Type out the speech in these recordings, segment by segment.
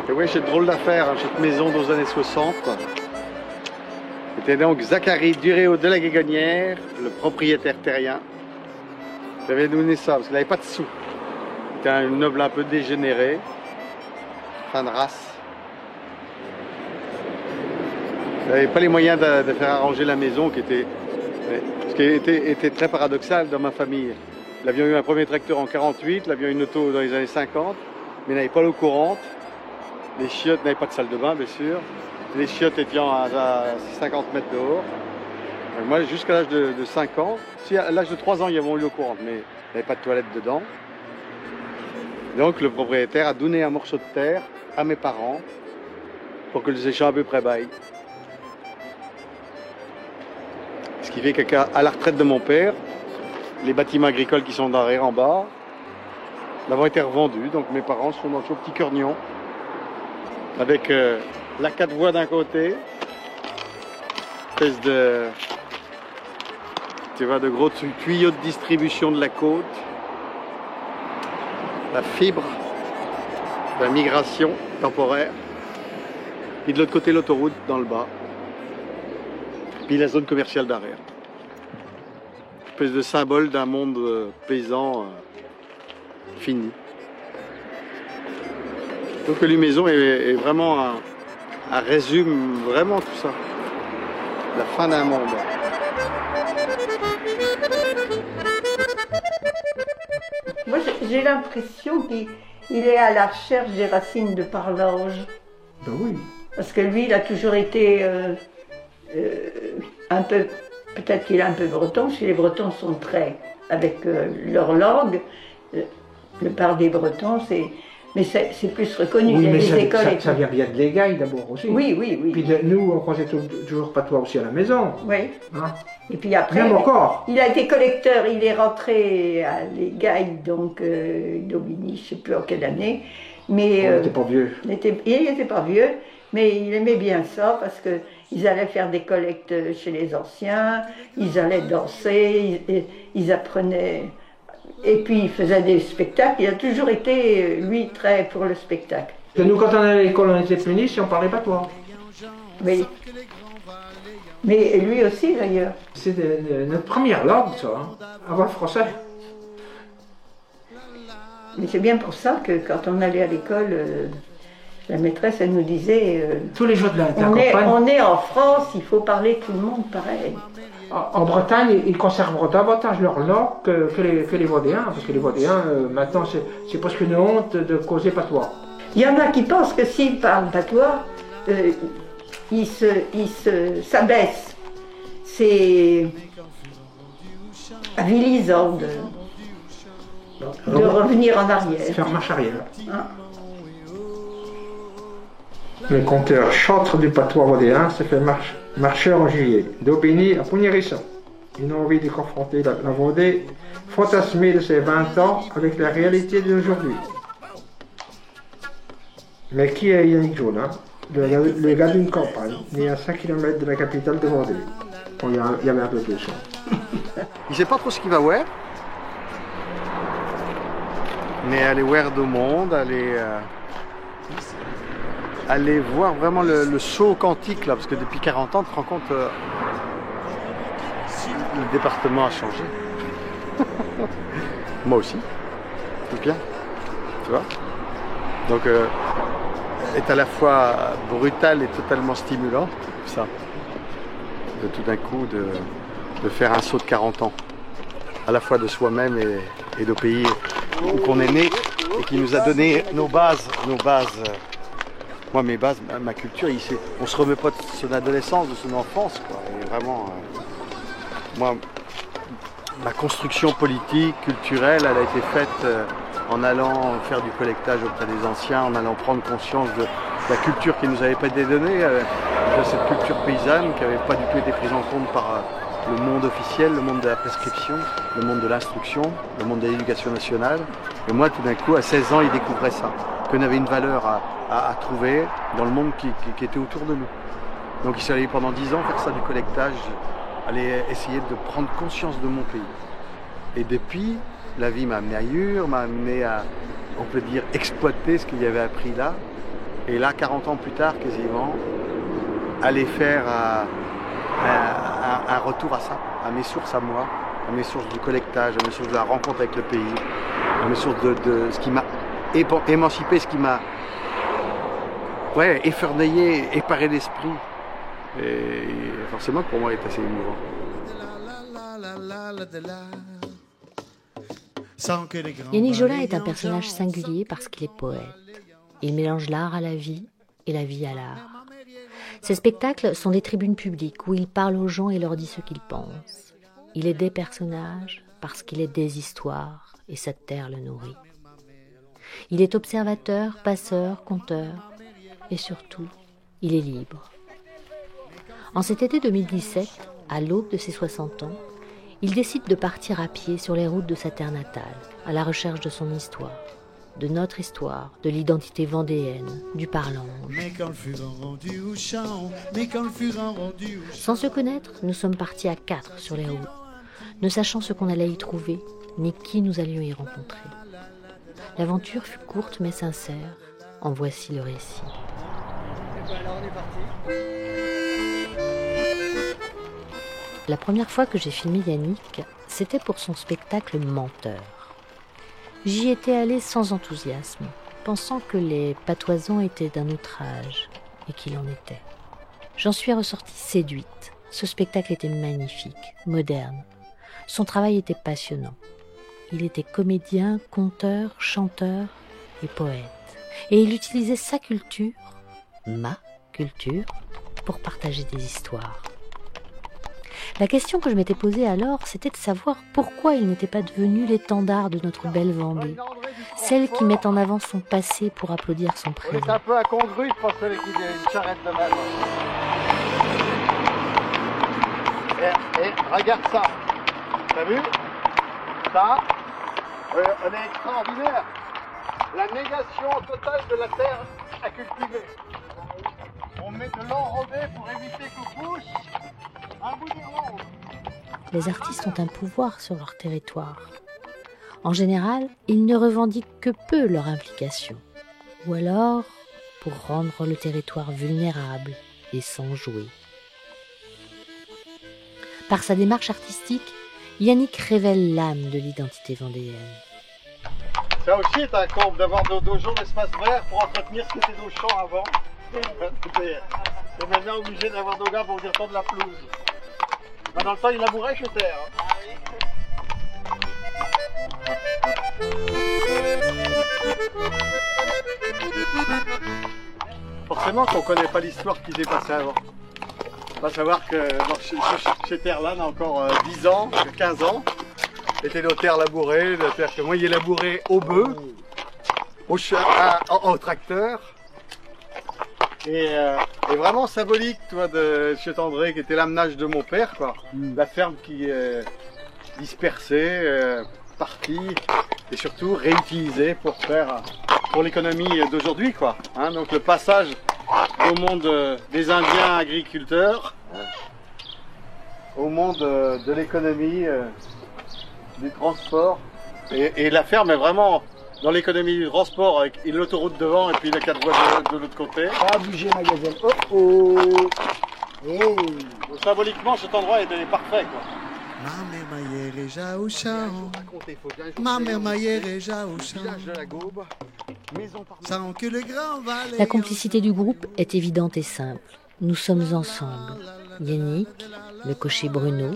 Et oui, c'est une drôle d'affaire, hein, cette maison dans les années 60. C'était donc Zacharie Duréo de la Guégonnière, le propriétaire terrien. Il avait donné ça parce qu'il n'avait pas de sous. C'était un noble un peu dégénéré, fin de race. Il n'avait pas les moyens de faire arranger la maison, ce qui était très paradoxal dans ma famille. L'avion eu un premier tracteur en 48, l'avion eu une auto dans les années 50, mais n'avait pas l'eau courante. Les chiottes n'avaient pas de salle de bain, bien sûr. Les chiottes étant à 50 mètres dehors. Donc moi, jusqu'à l'âge de 5 ans, si à l'âge de 3 ans, il y avait eu l'eau courante, mais il n'y avait pas de toilette dedans. Donc le propriétaire a donné un morceau de terre à mes parents pour que les échanges à peu près baillent. Ce qui fait qu'à la retraite de mon père, les bâtiments agricoles qui sont derrière en bas, l'avant été revendus. Donc mes parents sont dans ce petit cornion avec la 4 voies d'un côté, espèce de, tu vois, de gros tuyaux de distribution de la côte, la fibre de la migration temporaire, et de l'autre côté l'autoroute dans le bas, puis la zone commerciale derrière. Espèce de symbole d'un monde paysan fini. Donc l'Humaison est vraiment un résume vraiment tout ça. La fin d'un monde. Moi j'ai l'impression qu'il est à la recherche des racines de Parlange. Ben oui. Parce que lui il a toujours été un peu, peut-être qu'il est un peu breton, parce que les Bretons sont très, avec leur langue, le parler des Bretons, mais c'est plus reconnu. Oui, il y a mais des écoles ça vient bien de l'Égaille d'abord aussi. Oui, oui, oui. Puis nous, on croisait toujours patois aussi à la maison. Oui. Hein? Et puis après, même encore. Il a été collecteur, il est rentré à l'Égaille, donc d'Aubigny, je ne sais plus en quelle année. Mais, il n'était pas vieux. Il n'était pas vieux, mais il aimait bien ça parce qu'ils allaient faire des collectes chez les anciens, ils allaient danser, ils apprenaient. Et puis il faisait des spectacles, il a toujours été, lui, très pour le spectacle. Que nous, quand on allait à l'école, on était plus niches et on parlait patois. Oui. Mais lui aussi, d'ailleurs. C'est notre première langue, ça, hein, avant le français. Mais c'est bien pour ça que quand on allait à l'école, la maîtresse, elle nous disait... tous les jours de la campagne. On est en France, il faut parler tout le monde pareil. En Bretagne, ils conserveront davantage leur langue que les Vendéens, parce que les Vendéens, maintenant, c'est presque une honte de causer patois. Il y en a qui pensent que s'ils parlent patois, ils s'abaissent. C'est avilisant de revenir en arrière. Faire marche arrière. Hein? Le conteur chantre du patois vendéen se fait marcheur en juillet, d'Aubigny à Pougnérisson. Une envie de confronter la Vendée fantasmée de ses 20 ans avec la réalité d'aujourd'hui. Mais qui est Yannick Jolin, le gars d'une campagne, né à 5 km de la capitale de Vendée? Bon, il y avait un peu de son. Il sait pas trop ce qu'il va voir. Mais aller voir du monde, aller voir vraiment le saut quantique là, parce que depuis 40 ans, tu te rends compte, le département a changé. Moi aussi, c'est bien, tu vois. Donc, est à la fois brutal et totalement stimulant, ça, de tout d'un coup de faire un saut de 40 ans, à la fois de soi-même et du pays où on est né et qui nous a donné nos bases. Moi, mes bases, ma culture, on se remet pas de son adolescence, de son enfance, quoi. Et vraiment, moi, ma construction politique, culturelle, elle a été faite en allant faire du collectage auprès des anciens, en allant prendre conscience de la culture qui nous avait pas été donnée, de cette culture paysanne qui n'avait pas du tout été prise en compte par le monde officiel, le monde de la prescription, le monde de l'instruction, le monde de l'éducation nationale. Et moi, tout d'un coup, à 16 ans, il découvrait ça, qu'on avait une valeur à trouver dans le monde qui était autour de nous. Donc il s'est allé pendant 10 ans faire ça, du collectage, aller essayer de prendre conscience de mon pays. Et depuis, la vie m'a amené ailleurs, m'a amené à, on peut dire, exploiter ce qu'il y avait appris là. Et là, 40 ans plus tard, quasiment, aller faire un retour à ça, à mes sources à moi, à mes sources du collectage, à mes sources de la rencontre avec le pays, à mes sources de ce qui m'a émancipé, ce qui m'a efferdayé, éparé l'esprit. Et forcément, pour moi, il est assez émouvant. Yannick Jolin est un personnage singulier parce qu'il est poète. Il mélange l'art à la vie et la vie à l'art. Ses spectacles sont des tribunes publiques où il parle aux gens et leur dit ce qu'ils pensent. Il est des personnages parce qu'il est des histoires et cette terre le nourrit. Il est observateur, passeur, conteur et surtout, il est libre. En cet été 2017, à l'aube de ses 60 ans, il décide de partir à pied sur les routes de sa terre natale, à la recherche de son histoire, de notre histoire, de l'identité vendéenne, du parlange. Sans se connaître, nous sommes partis à 4 sur les routes, ne sachant ce qu'on allait y trouver, ni qui nous allions y rencontrer. L'aventure fut courte mais sincère, en voici le récit. Alors on est parti. La première fois que j'ai filmé Yannick, c'était pour son spectacle Menteur. J'y étais allée sans enthousiasme, pensant que les patoisans étaient d'un autre âge, et qu'il en était. J'en suis ressortie séduite. Ce spectacle était magnifique, moderne. Son travail était passionnant. Il était comédien, conteur, chanteur et poète. Et il utilisait sa culture, ma culture, pour partager des histoires. La question que je m'étais posée alors, c'était de savoir pourquoi il n'était pas devenu l'étendard de notre belle Vendée, celle qui met en avant son passé pour applaudir son présent. C'est un peu incongru de penser qu'il y a une charrette de même. Et regarde ça. T'as vu? Ça, on est extraordinaire. La négation totale de la terre à cultiver. On met de l'enrobé pour éviter qu'on pousse un bout du rond. Les artistes ont un pouvoir sur leur territoire. En général, ils ne revendiquent que peu leur implication. Ou alors, pour rendre le territoire vulnérable et sans jouer. Par sa démarche artistique, Yannick révèle l'âme de l'identité vendéenne. Ça aussi est un comble d'avoir de jour d'espace vert pour entretenir ce qui était nos champs avant. C'est maintenant obligé d'avoir nos gars pour dire tant de la pelouse. Mais dans le temps, il labourait chez terre. Forcément qu'on ne connaît pas l'histoire qui s'est passée avant. On va savoir que chez Terre là, on a encore 10 ans, 15 ans, étaient nos terres labourées, la terre que moi il est labouré au bœuf, au tracteur. Et vraiment symbolique, toi, de chez André, qui était l'amenage de mon père, quoi. La ferme qui est dispersée, partie, et surtout réutilisée pour l'économie d'aujourd'hui, quoi. Hein, donc le passage au monde des Indiens agriculteurs, au monde de l'économie, du transport. Et la ferme est vraiment dans l'économie du transport avec l'autoroute devant et puis les 4 voies de l'autre côté. Pas bouger ma gazelle. Oh oh. Hey. Donc, symboliquement, cet endroit est parfait, quoi. Ma mère maillère au champ. Ma mère maillère au champ. Sans que le grand valet. La complicité du groupe est évidente et simple. Nous sommes ensemble. Yannick, le cocher Bruno,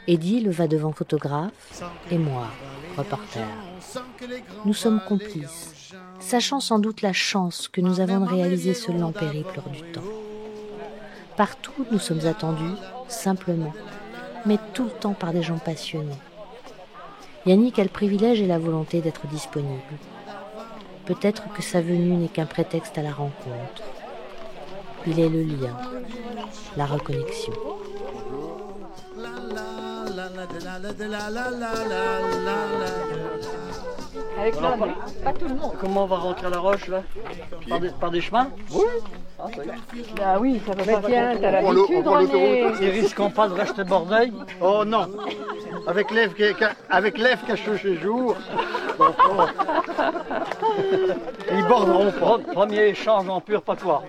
Eddie, le va-devant photographe, et moi. Reporter. Nous sommes complices, sachant sans doute la chance que nous avons de réaliser ce lent périple hors du temps. Partout, nous sommes attendus, simplement, mais tout le temps par des gens passionnés. Yannick a le privilège et la volonté d'être disponible. Peut-être que sa venue n'est qu'un prétexte à la rencontre. Il est le lien, la reconnexion. Avec là, pas tout le monde. Comment on va rentrer à la Roche là par des chemins? Oui. Bah oui, ça va pas. Tiens, t'as l'habitude, Ils risquent pas de rester bordel? Oh non. Avec l'Ève qui a chaud chez jour. Ils borderont pas. Premier échange en pur patois.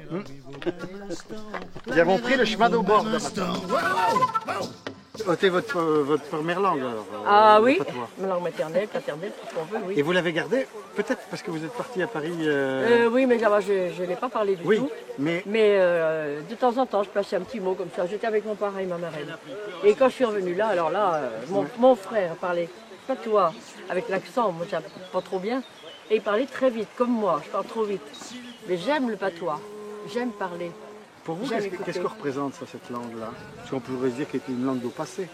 Ils avons pris le chemin d'au bord. C'est votre première langue alors? Ah oui, ma langue maternelle, paternelle, tout ce qu'on veut, oui. Et vous l'avez gardée peut-être parce que vous êtes parti à Paris Oui, mais là-bas je ne l'ai pas parlé du tout. Mais de temps en temps, je plaçais un petit mot comme ça. J'étais avec mon parrain et ma marraine. Et quand je suis revenue là, alors là, mon frère parlait patois avec l'accent, moi j'aime pas trop bien. Et il parlait très vite, comme moi, je parle trop vite. Mais j'aime le patois, j'aime parler. pour vous, qu'est-ce que représente ça, cette langue-là? Parce qu'on pourrait se dire qu'elle était une langue d'eau passée.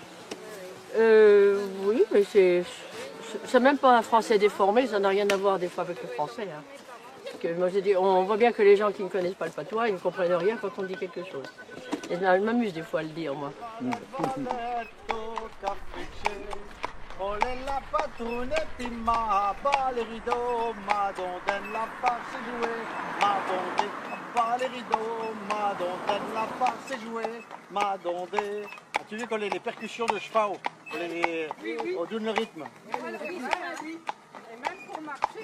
Oui, mais c'est même pas un français déformé, ça n'a rien à voir des fois avec le français. Hein. Parce que moi, on voit bien que les gens qui ne connaissent pas le patois, ils ne comprennent rien quand on dit quelque chose. Et je m'amuse des fois à le dire, moi. La patronette m'a bas les rideaux, ma dondaine la farce est jouée, ma dondée, bas les rideaux, ma dondaine la farce est jouée, ma dondée. Tu veux qu'on ait les percussions de cheval, on donne le rythme.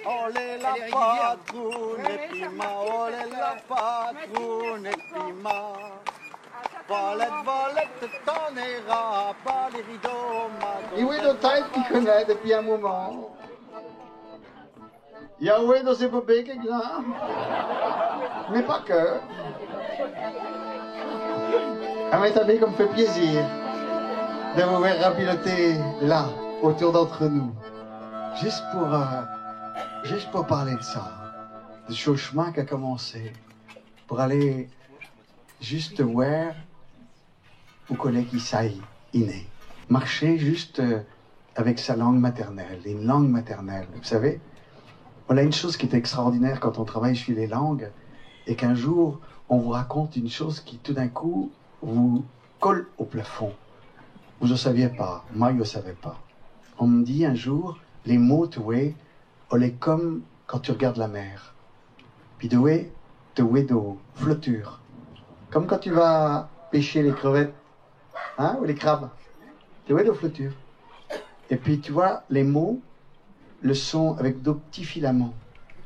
Olé la patronette m'a, olé la patronette m'a. Volette, t'en iras pas les rideaux, ma. Et oui, le type qui connaît depuis un moment. Il y a oui dans ces bébés quelqu'un. Mais pas que. À m'établir comme fait plaisir de vous voir piloter là, autour d'entre nous. Juste pour parler de ça. De ce chemin qui a commencé. Pour aller juste voir où connaît qui s'aille inné. Marcher juste avec sa langue maternelle, une langue maternelle. Vous savez, voilà une chose qui est extraordinaire quand on travaille sur les langues, et qu'un jour, on vous raconte une chose qui tout d'un coup vous colle au plafond. Vous ne saviez pas, moi je ne savais pas. On me dit un jour, les mots, tu vois, on est comme quand tu regardes la mer. Puis tu vois d'eau, flotture. Comme quand tu vas pêcher les crevettes, hein, ou les crabes. Tu vois, de flotture. Et puis tu vois, les mots le sont avec de petits filaments,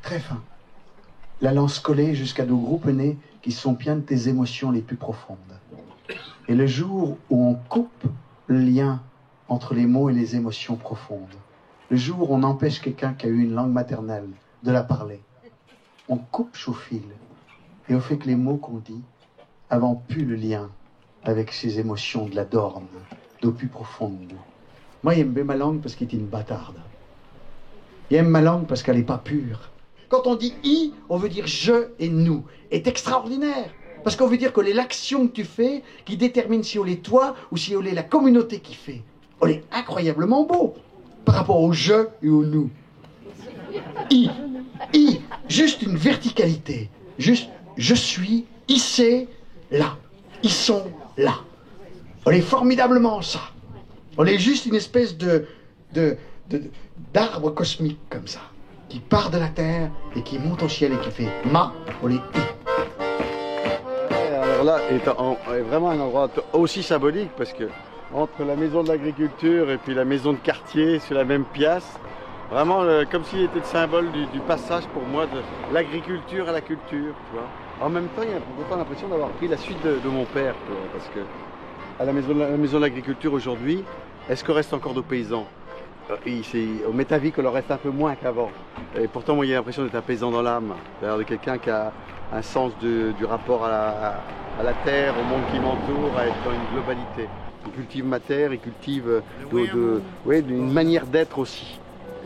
très fins. La lance collée jusqu'à de gros penets qui sont pleins de tes émotions les plus profondes. Et le jour où on coupe le lien entre les mots et les émotions profondes, le jour où on empêche quelqu'un qui a eu une langue maternelle de la parler, on coupe au fil et au fait que les mots qu'on dit avant plus le lien avec ses émotions de la dorme, d'au plus profonde. Moi, j'aime bien ma langue parce qu'elle est une bâtarde. J'aime ma langue parce qu'elle n'est pas pure. Quand on dit « i », on veut dire « je » et « nous ». C'est extraordinaire. Parce qu'on veut dire que c'est l'action que tu fais qui détermine si on est toi ou si on est la communauté qui fait. On est incroyablement beau par rapport au « je » et au « nous ». I, juste une verticalité. Juste « je suis », « il c'est », là. Ils sont là. On est formidablement ça. On est juste une espèce d'arbre cosmique comme ça, qui part de la terre et qui monte au ciel et qui fait ma, on est i. Alors là est vraiment un endroit aussi symbolique parce que entre la maison de l'agriculture et puis la maison de quartier sur la même pièce, vraiment comme s'il était le symbole du passage pour moi de l'agriculture à la culture, tu vois. En même temps, il y a pourtant l'impression d'avoir pris la suite de mon père, parce que à la maison de l'agriculture aujourd'hui, est-ce qu'on reste encore de paysans? On m'est avis qu'on en reste un peu moins qu'avant. Et pourtant, moi, il y a l'impression d'être un paysan dans l'âme, c'est-à-dire de quelqu'un qui a un sens du rapport à la terre, au monde qui m'entoure, à être dans une globalité. Il cultive ma terre, il cultive une manière d'être aussi.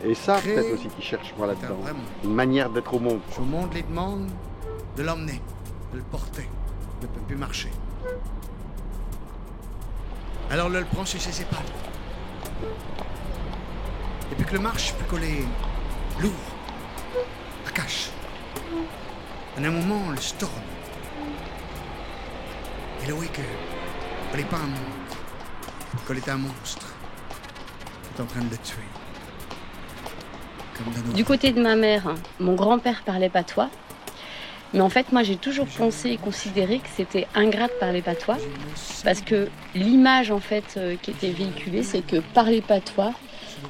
Et ça, Créer, peut-être aussi qu'ils cherchent moi là-dedans. vraiment. Une manière d'être au monde. Au monde lui demande de l'emmener, de le porter. Il ne peut plus marcher. Alors le prend sur ses épaules. Et puis que le marche peut coller lourd, à cache. En un moment, le storm. Et le que elle n'est pas un monde, qu'elle est un monstre. Qui est en train de le tuer. Comme dans nos Du côté de ma mère, mon grand-père parlait patois. Mais en fait, moi, j'ai toujours pensé et considéré que c'était ingrat de parler patois. Parce que l'image, en fait, qui était véhiculée, c'est que parler patois,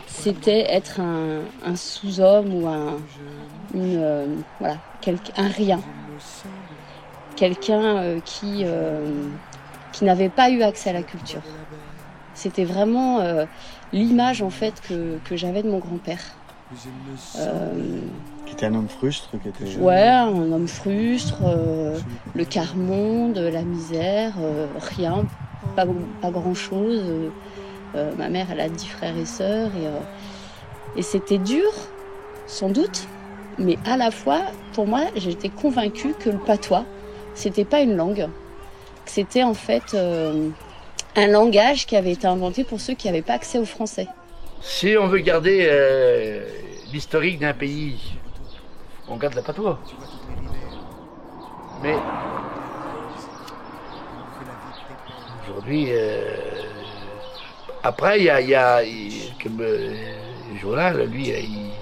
c'était être un sous-homme ou un rien. Quelqu'un qui n'avait pas eu accès à la culture. C'était vraiment l'image, en fait, que j'avais de mon grand-père. Qui était un homme frustre, qui était... Ouais, un homme frustre, le quart-monde, la misère, rien, pas grand-chose. Ma mère, elle a 10 frères et sœurs, et c'était dur, sans doute, mais à la fois, pour moi, j'étais convaincue que le patois, c'était pas une langue, que c'était en fait un langage qui avait été inventé pour ceux qui n'avaient pas accès au français. Si on veut garder l'historique d'un pays, on garde la patois. Mais aujourd'hui, après, il y a comme le journal, lui, il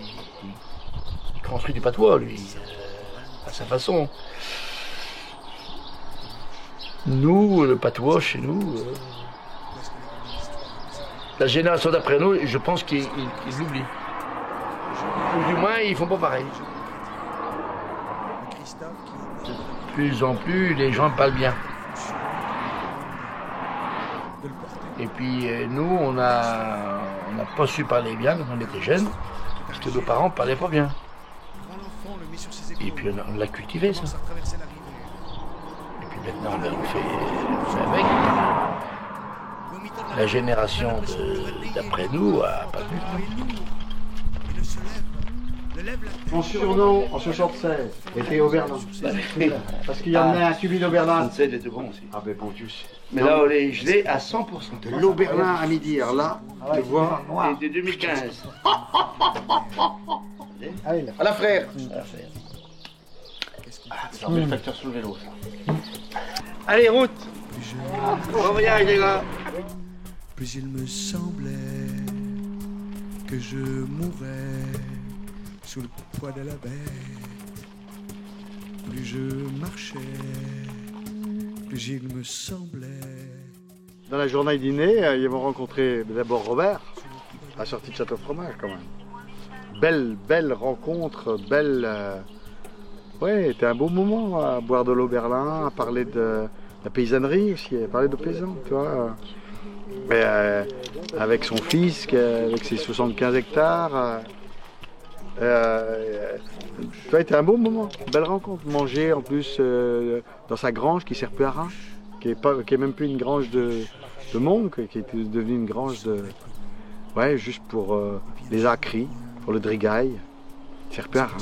construit du patois, lui, à sa façon. Nous, le patois, chez nous, la génération d'après nous, je pense qu'ils l'oublient. Ou du moins, ils font pas pareil. De plus en plus, les gens parlent bien. Et puis, nous, on n'a pas su parler bien quand on était jeunes, parce que nos parents ne parlaient pas bien. Et puis, on l'a cultivé, ça. Et puis maintenant, on fait avec. La génération d'après nous a pas vu. Mon surnom en 76 était Oberlin. Parce qu'il y en a un subi d'Oberlin. 67 était bon aussi. Ah ben bon Dieu. Mais là, on est gelé à 100%. De l'Oberlin à midi. Alors là, tu vois. Et de 2015. À la frère. C'est un bel facteur sur le vélo, ça. Allez, route. Bon voyage, les gars. Plus il me semblait que je mourrais sous le poids de la bête. Plus je marchais, plus il me semblait. Dans la journée dîner, ils vont rencontrer d'abord Robert, à la sortie de Château Fromage quand même. Belle rencontre, belle... Ouais, c'était un beau moment à boire de l'Oberlin, à parler de la paysannerie aussi, à parler de paysans, tu vois. Mais, avec son fils, avec ses 75 hectares. Ça a été un beau moment, une belle rencontre. Manger en plus dans sa grange qui sert plus à rien, qui est même plus une grange de monde, qui est devenue une grange de... Ouais, juste pour les acris, pour le drigaille, qui sert plus à rien.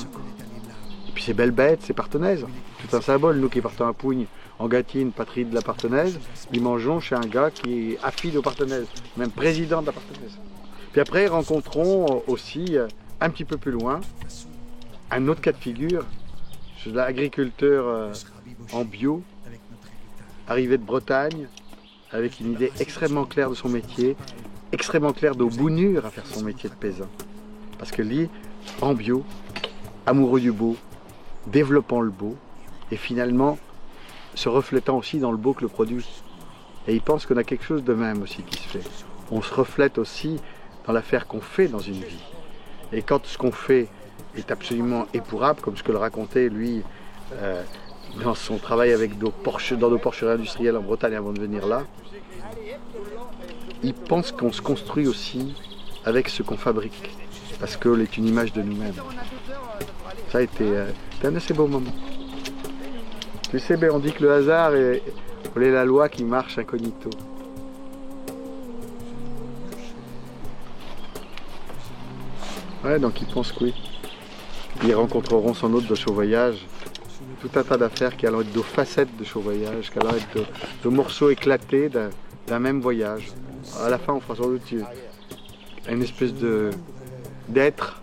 Et puis ces belles bêtes, ces partenaises, tout un symbole, nous qui partons à Pougne, en Gâtine, patrie de la partenaise, nous mangeons chez un gars qui est affide aux partenaises, même président de la partenaise. Puis après, rencontrons aussi, un petit peu plus loin, un autre cas de figure, l'agriculteur en bio, arrivé de Bretagne, avec une idée extrêmement claire de son métier, extrêmement claire d'au bout dur à faire son métier de paysan. Parce que lui, en bio, amoureux du beau, développant le beau, et finalement, se reflétant aussi dans le beau que le produit. Et il pense qu'on a quelque chose de même aussi qui se fait. On se reflète aussi dans l'affaire qu'on fait dans une vie. Et quand ce qu'on fait est absolument épourable, comme ce que le racontait lui dans son travail avec dans nos porcheries industrielles en Bretagne avant de venir là, il pense qu'on se construit aussi avec ce qu'on fabrique, parce qu'on est une image de nous-mêmes. Ça a été un assez beau moment. Tu sais, on dit que le hasard est la loi qui marche incognito. Ouais, donc ils pensent que oui. Ils rencontreront sans doute de Chaud Voyage tout un tas d'affaires qui allont être de facettes de Chaud Voyage, qui allont être de morceaux éclatés d'un même voyage. À la fin, on fera sans doute une espèce d'être,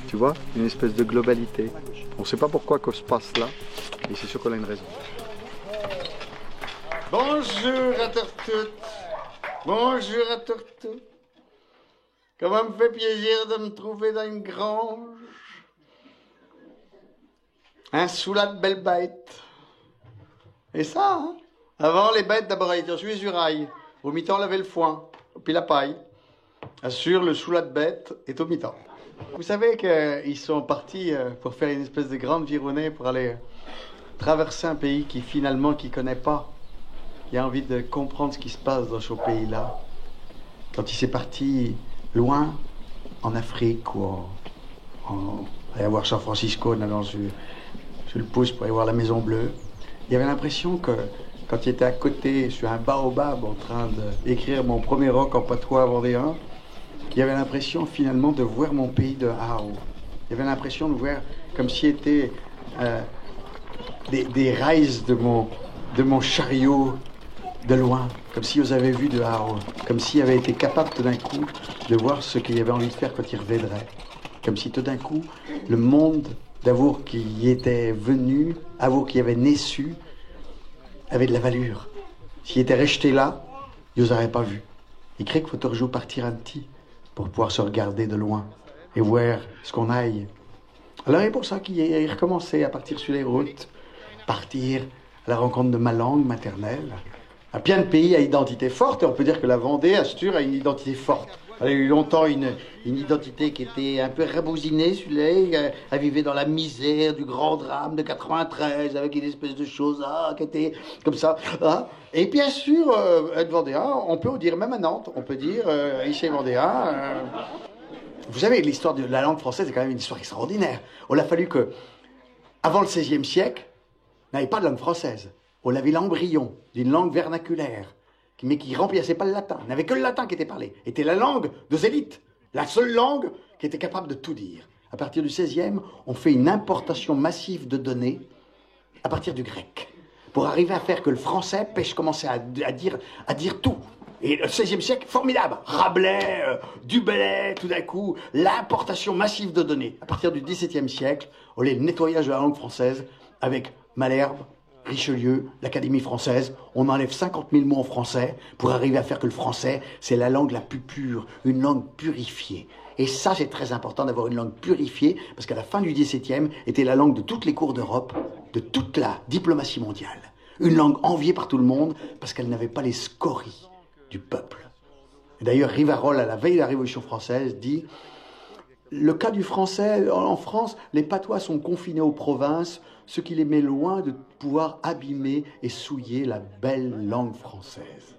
tu vois, une espèce de globalité. On ne sait pas pourquoi qu'on se passe là, mais c'est sûr qu'on a une raison. Bonjour à toutes. Bonjour à toutes. Comment me fait plaisir de me trouver dans une grange. Un soula de belle bête. Et ça, hein? Avant, les bêtes, d'abord, elles étaient sur les urailles. Au mi-temps, on lavait le foin, puis la paille. Assure, le soula de bête est au mi-temps. Vous savez qu'ils sont partis pour faire une espèce de grande vironnée pour aller traverser un pays qui, finalement, qui ne connaît pas. Qui a envie de comprendre ce qui se passe dans ce pays-là. Quand il s'est parti loin, en Afrique ou aller voir San Francisco, en allant sur le pouce pour aller voir la Maison Bleue, il avait l'impression que quand il était à côté, sur un baobab, en train d'écrire mon premier rock en patois vendéen, qu'il avait l'impression finalement de voir mon pays de haut. Il avait l'impression de voir comme s'il était des rails de mon chariot de loin, comme si vous avez vu de haut, comme s'il avait été capable tout d'un coup de voir ce qu'il avait envie de faire quand il reviendrait. Comme si tout d'un coup, le monde d'Avour qui y était venu, Avour qui avait naissu, avait de la valeur. S'il était resté là, il ne vous aurait pas vu. Il crée qu'il faut toujours partir un petit pour pouvoir se regarder de loin et voir ce qu'on aille. Alors c'est pour ça qu'il recommençait à partir sur les routes, partir à la rencontre de ma langue maternelle. Un plein de pays à identité forte, et on peut dire que la Vendée, Astur, a une identité forte. Elle a eu longtemps une identité qui était un peu rabousinée, elle vivait dans la misère du grand drame de 93, avec une espèce de chose qui était comme ça. Et bien sûr, être vendéen, on peut dire, même à Nantes, on peut dire, ici vendéen. Vous savez, l'histoire de la langue française est quand même une histoire extraordinaire. On a fallu que, avant le XVIe siècle, on n'avait pas de langue française. On avait l'embryon d'une langue vernaculaire, mais qui ne remplaçait pas le latin. Il n'y avait que le latin qui était parlé. C'était la langue de Zélite, la seule langue qui était capable de tout dire. À partir du XVIe, on fait une importation massive de données à partir du grec, pour arriver à faire que le français puisse commencer à dire tout. Et le XVIe siècle, formidable. Rabelais, Dubellay, tout d'un coup, l'importation massive de données. À partir du XVIIe siècle, on a le nettoyage de la langue française avec Malherbe, Richelieu, l'Académie française, on enlève 50 000 mots en français pour arriver à faire que le français, c'est la langue la plus pure, une langue purifiée. Et ça, c'est très important d'avoir une langue purifiée, parce qu'à la fin du XVIIe, était la langue de toutes les cours d'Europe, de toute la diplomatie mondiale. Une langue enviée par tout le monde, parce qu'elle n'avait pas les scories du peuple. D'ailleurs, Rivarol, à la veille de la Révolution française, dit « Le cas du français, en France, les patois sont confinés aux provinces, ce qui les met loin de pouvoir abîmer et souiller la belle langue française. »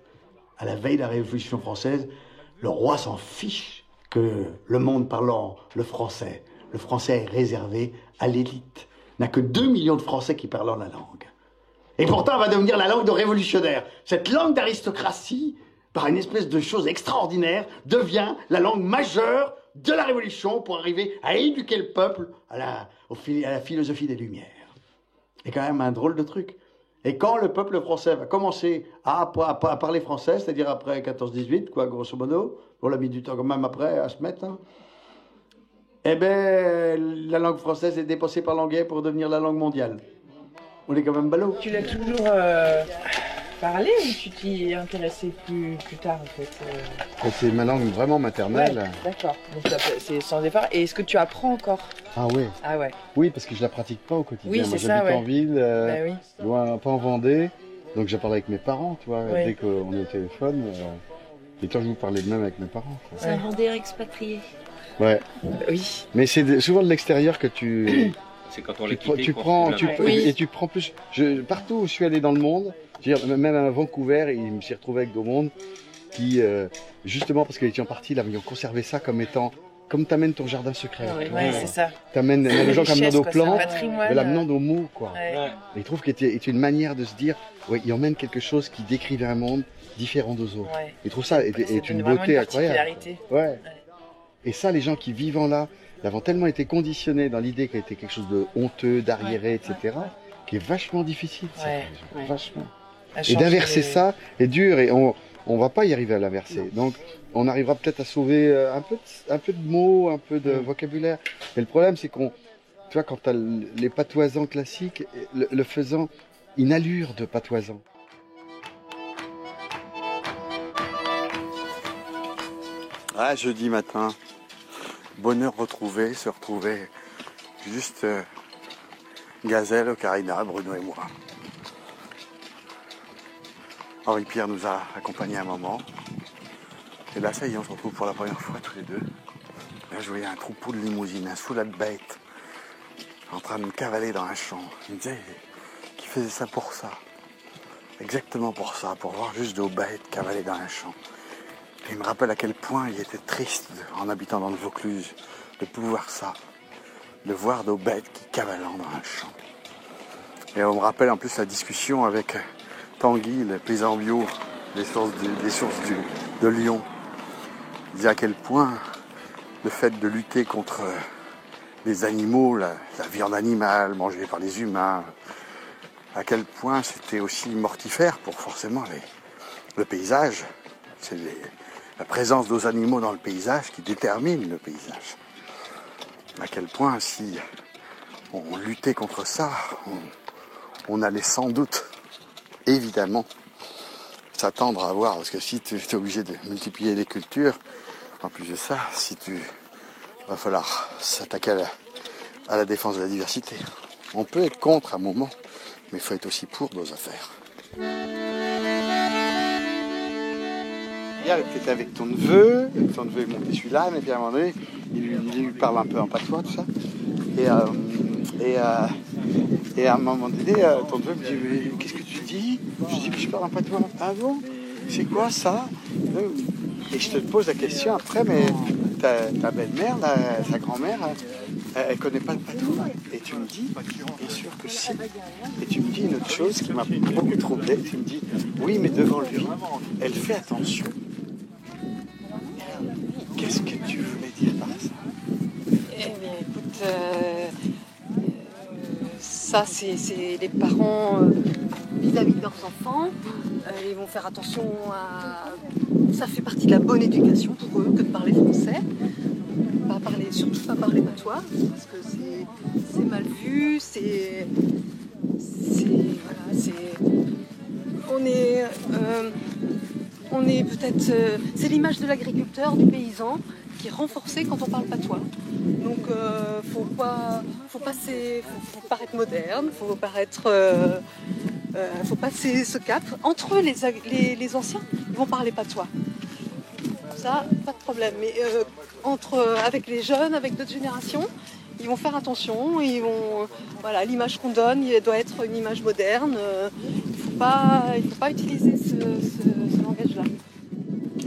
À la veille de la Révolution française, le roi s'en fiche que le monde parlant le français. Le français est réservé à l'élite. Il n'y a que 2 millions de Français qui parlent la langue. Et pourtant, elle va devenir la langue de révolutionnaire. Cette langue d'aristocratie, par une espèce de chose extraordinaire, devient la langue majeure de la Révolution pour arriver à éduquer le peuple à la philosophie des Lumières. C'est quand même un drôle de truc. Et quand le peuple français va commencer à parler français, c'est-à-dire après 14-18, quoi, grosso modo, on a mis du temps quand même après à se mettre, eh bien, la langue française est dépassée par l'anglais pour devenir la langue mondiale. On est quand même ballot. Tu l'as toujours parlé ou tu t'y intéressais plus tard en fait C'est ma langue vraiment maternelle. Ouais, d'accord, donc c'est sans effort. Et est-ce que tu apprends encore? Ah oui. Ah ouais. Oui, parce que je la pratique pas au quotidien. Oui, moi, c'est ça, j'habite en ville, oui. loin, pas en Vendée, donc je parle avec mes parents, tu vois, Oui. dès qu'on est au téléphone. Et quand je vous parlais même avec mes parents. Quoi. C'est un Vendéen expatrié. Ouais. Oui. Mais c'est souvent de l'extérieur que tu. C'est quand on l'a tu quitté. prends, Oui. et tu prends plus. Partout où je suis allé dans le monde, je veux dire, même à Vancouver, il me suis retrouvé avec d'autres mondes qui, justement parce qu'ils étaient partis, là, ils ont conservé ça comme étant. Comme t'amènes ton jardin secret. Ouais, c'est ça. T'amènes les gens qui amènent nos plantes, mais l'amenant nos mots, quoi. Ouais. Et ils trouvent que c'est une manière de se dire, ouais, ils emmènent quelque chose qui décrivait un monde différent des autres. Ouais. Ils trouvent ça est une vraiment beauté incroyable. particularité. Ouais. Et ça, les gens qui vivant là, Ils avons tellement été conditionnés dans l'idée qu'elle était quelque chose de honteux, d'arriéré, etc., qui est vachement difficile, vachement. Et d'inverser ça est dur et on va pas y arriver à l'inverser. Donc on arrivera peut-être à sauver un peu de mots, un peu de vocabulaire. Mais le problème c'est qu'on, tu vois, quand tu as les patoisans classiques, le faisant une allure de patoisan. Ah, jeudi matin, bonheur retrouvé, se retrouver juste Gazelle, Ocarina, Bruno et moi. Henri-Pierre nous a accompagnés un moment. Et là, ça y est, on se retrouve pour la première fois tous les deux. Là, je voyais un troupeau de limousines, un soulard de bêtes, en train de me cavaler dans un champ. Il me disait qu'il faisait ça pour ça. Exactement pour ça, pour voir juste nos bêtes cavaler dans un champ. Et il me rappelle à quel point il était triste, en habitant dans le Vaucluse, de pouvoir ça. De voir nos bêtes qui cavalent dans un champ. Et on me rappelle en plus la discussion avec Tanguy, le paysan bio des sources de Lyon. Il dit à quel point le fait de lutter contre les animaux, la viande animale mangée par les humains, à quel point c'était aussi mortifère pour forcément le paysage. C'est la présence d'autres animaux dans le paysage qui détermine le paysage. À quel point si on luttait contre ça, on allait sans doute, évidemment, s'attendre à voir, parce que si tu es obligé de multiplier les cultures, en plus de ça, va falloir s'attaquer à la défense de la diversité. On peut être contre à un moment, mais il faut être aussi pour nos affaires. Hier, tu étais avec ton neveu est monté celui-là, et puis à un moment donné, il lui parle un peu en patois, tout ça. Et à un moment donné, ton neveu me dit, mais qu'est-ce que tu dis? Je dis que je parle en patois. Ah bon? C'est quoi ça? Et je te pose la question après, mais ta belle-mère, sa grand-mère, elle connaît pas le patois. Et tu me dis, bien sûr que si. Et tu me dis une autre chose qui m'a beaucoup troublé. Tu me dis, oui, mais devant lui, elle fait attention. Qu'est-ce que tu voulais dire par ça? Eh bien, écoute, ça, c'est les parents vis-à-vis de leurs enfants. Ils vont faire attention à... Ça fait partie de la bonne éducation pour eux que de parler français. Surtout pas parler patois, parce que c'est mal vu, on est peut-être... c'est l'image de l'agriculteur, du paysan, qui est renforcée quand on parle patois. Donc faut paraître moderne, faut passer ce cap. Entre eux, les anciens, ils vont parler patois. Ça, pas de problème. Mais avec les jeunes, avec d'autres générations, ils vont faire attention. L'image qu'on donne, elle doit être une image moderne. Il faut pas utiliser ce langage-là.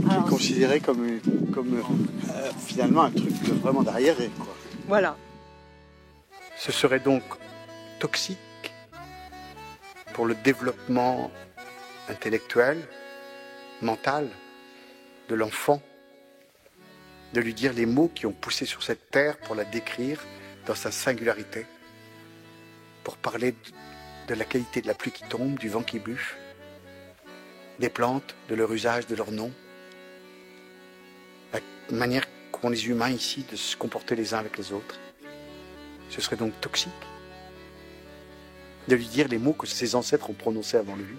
Alors, considéré comme finalement un truc vraiment d'arriéré, quoi. Voilà. Ce serait donc toxique pour le développement intellectuel, mental de l'enfant, de lui dire les mots qui ont poussé sur cette terre pour la décrire dans sa singularité, pour parler de la qualité de la pluie qui tombe, du vent qui bûche, des plantes, de leur usage, de leur nom, la manière qu'ont les humains ici de se comporter les uns avec les autres. Ce serait donc toxique de lui dire les mots que ses ancêtres ont prononcés avant lui.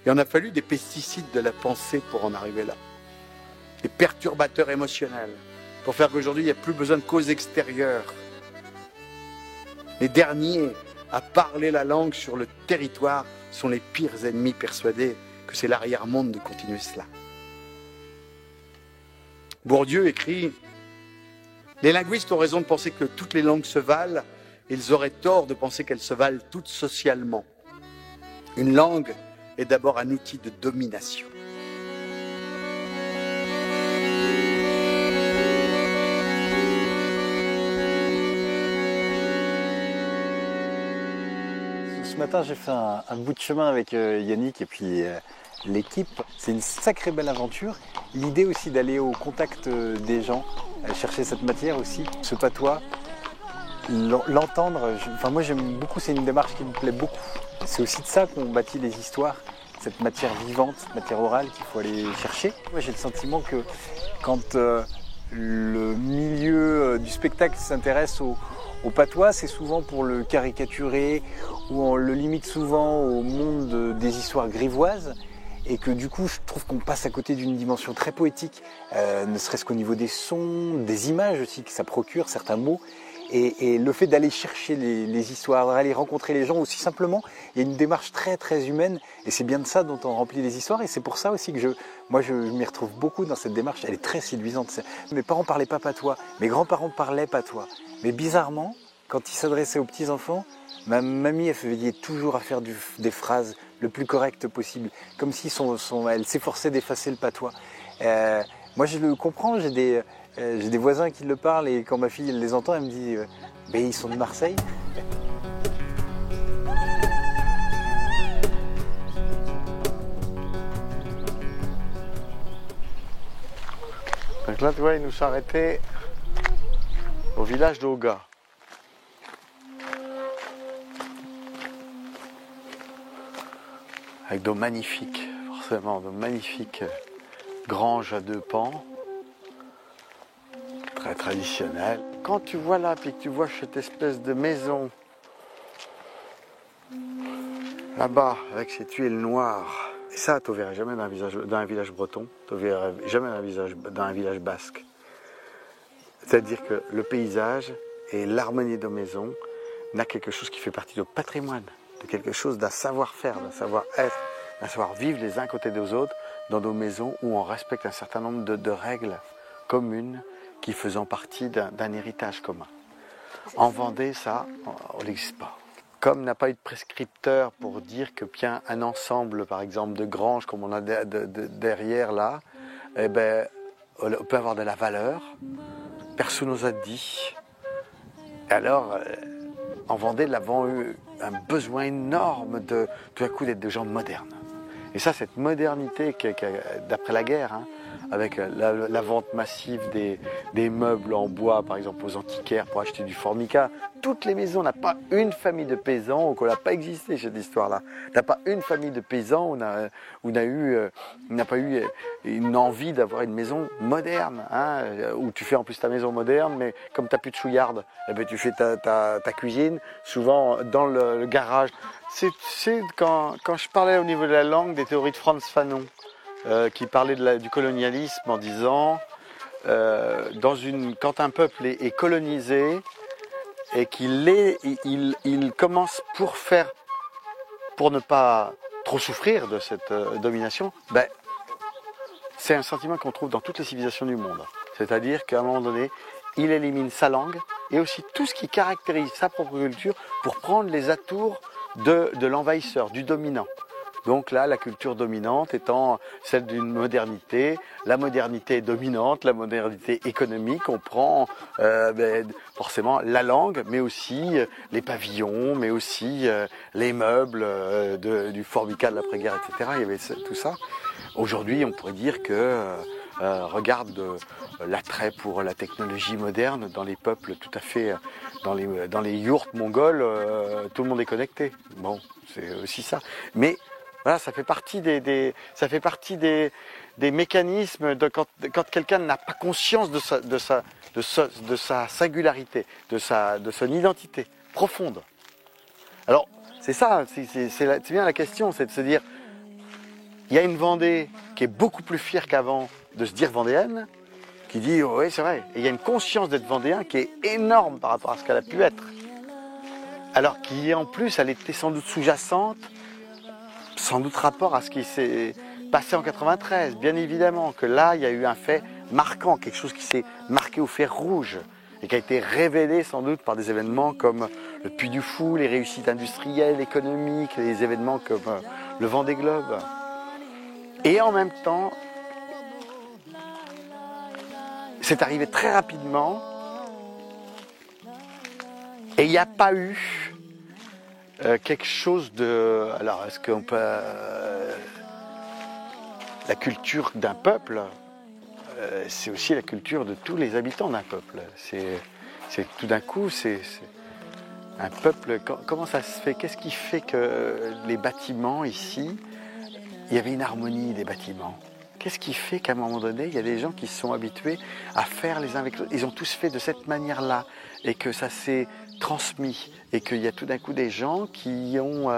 Il en a fallu des pesticides de la pensée pour en arriver là. Des perturbateurs émotionnels pour faire qu'aujourd'hui il n'y a plus besoin de causes extérieures. Les derniers à parler la langue sur le territoire sont les pires ennemis persuadés que c'est l'arrière-monde de continuer cela. Bourdieu écrit « Les linguistes ont raison de penser que toutes les langues se valent, ils auraient tort de penser qu'elles se valent toutes socialement. Une langue est d'abord un outil de domination. » Ce matin, j'ai fait un bout de chemin avec Yannick et puis l'équipe. C'est une sacrée belle aventure. L'idée aussi d'aller au contact des gens, chercher cette matière aussi, ce patois, l'entendre. Moi j'aime beaucoup, c'est une démarche qui me plaît beaucoup. C'est aussi de ça qu'on bâtit les histoires, cette matière vivante, cette matière orale qu'il faut aller chercher. Moi j'ai le sentiment que quand le milieu du spectacle s'intéresse au patois, c'est souvent pour le caricaturer ou on le limite souvent au monde des histoires grivoises et que du coup je trouve qu'on passe à côté d'une dimension très poétique, ne serait-ce qu'au niveau des sons, des images aussi que ça procure, certains mots. Et le fait d'aller chercher les histoires, d'aller rencontrer les gens aussi simplement, il y a une démarche très très humaine et c'est bien de ça dont on remplit les histoires et c'est pour ça aussi que je m'y retrouve beaucoup dans cette démarche, elle est très séduisante. Mes parents parlaient pas patois, mes grands-parents parlaient patois, mais bizarrement, quand ils s'adressaient aux petits-enfants, ma mamie elle veillait toujours à faire des phrases le plus correctes possible, comme si elle s'efforçait d'effacer le patois. Moi je le comprends, j'ai des voisins qui le parlent et quand ma fille elle les entend, elle me dit mais ils sont de Marseille. Donc là, tu vois, ils nous sont arrêtés au village d'Oga. Avec de magnifiques, forcément, de magnifiques granges à 2 pans. Très traditionnel. Quand tu vois là, puis que tu vois cette espèce de maison là-bas, avec ces tuiles noires, et ça, tu ne verrais jamais dans un village breton, tu ne verrais jamais dans un village basque. C'est-à-dire que le paysage et l'harmonie de maison n'a quelque chose qui fait partie du patrimoine, de quelque chose d'un savoir-faire, d'un savoir-être, d'un savoir-vivre les uns côté des autres dans nos maisons où on respecte un certain nombre de règles communes qui faisant partie d'un héritage commun. En Vendée, ça, on n'existe pas. Comme n'a pas eu de prescripteur pour dire que bien un ensemble, par exemple, de granges comme on a derrière là, eh ben, on peut avoir de la valeur. Personne nous a dit. Alors, en Vendée, nous avons eu un besoin énorme tout à coup d'être des gens modernes. Et ça, cette modernité d'après la guerre, hein, avec la vente massive des meubles en bois, par exemple aux antiquaires pour acheter du formica. Toutes les maisons, on n'a pas une famille de paysans, ou qu'on n'a pas existé cette histoire-là. On n'a pas une famille de paysans, on n'a pas eu une envie d'avoir une maison moderne, hein, où tu fais en plus ta maison moderne, mais comme tu n'as plus de chouillarde, eh ben, tu fais ta cuisine, souvent dans le garage. C'est quand je parlais au niveau de la langue des théories de Frantz Fanon, qui parlait du colonialisme en disant quand un peuple est colonisé et qu'il commence pour ne pas trop souffrir de cette domination, ben, c'est un sentiment qu'on trouve dans toutes les civilisations du monde. C'est-à-dire qu'à un moment donné, il élimine sa langue et aussi tout ce qui caractérise sa propre culture pour prendre les atours de l'envahisseur, du dominant. Donc là, la culture dominante étant celle d'une modernité, la modernité est dominante, la modernité économique, on prend forcément la langue, mais aussi les pavillons, mais aussi les meubles du formica de l'après-guerre, etc. Il y avait tout ça. Aujourd'hui, on pourrait dire que regarde l'attrait pour la technologie moderne dans les peuples tout à fait, dans les yourtes mongols, tout le monde est connecté. Bon, c'est aussi ça. Mais voilà, ça fait partie des mécanismes de quand quelqu'un n'a pas conscience de sa singularité, de son identité profonde. Alors, c'est ça, c'est bien la question, c'est de se dire, il y a une Vendée qui est beaucoup plus fière qu'avant de se dire vendéenne, qui dit, oh, oui, c'est vrai, et il y a une conscience d'être vendéen qui est énorme par rapport à ce qu'elle a pu être. Alors qui, en plus, elle était sans doute sous-jacente, sans doute rapport à ce qui s'est passé en 93, bien évidemment, que là, il y a eu un fait marquant, quelque chose qui s'est marqué au fer rouge et qui a été révélé sans doute par des événements comme le Puy du Fou, les réussites industrielles, économiques, les événements comme le Vendée Globe. Et en même temps, c'est arrivé très rapidement et il n'y a pas eu quelque chose de... Alors, est-ce qu'on peut... la culture d'un peuple, c'est aussi la culture de tous les habitants d'un peuple. C'est tout d'un coup, c'est un peuple. Comment ça se fait? Qu'est-ce qui fait que les bâtiments ici, il y avait une harmonie des bâtiments? Qu'est-ce qui fait qu'à un moment donné, il y a des gens qui se sont habitués à faire les uns avec les autres? Ils ont tous fait de cette manière-là et que ça s'est transmis et qu'il y a tout d'un coup des gens qui ont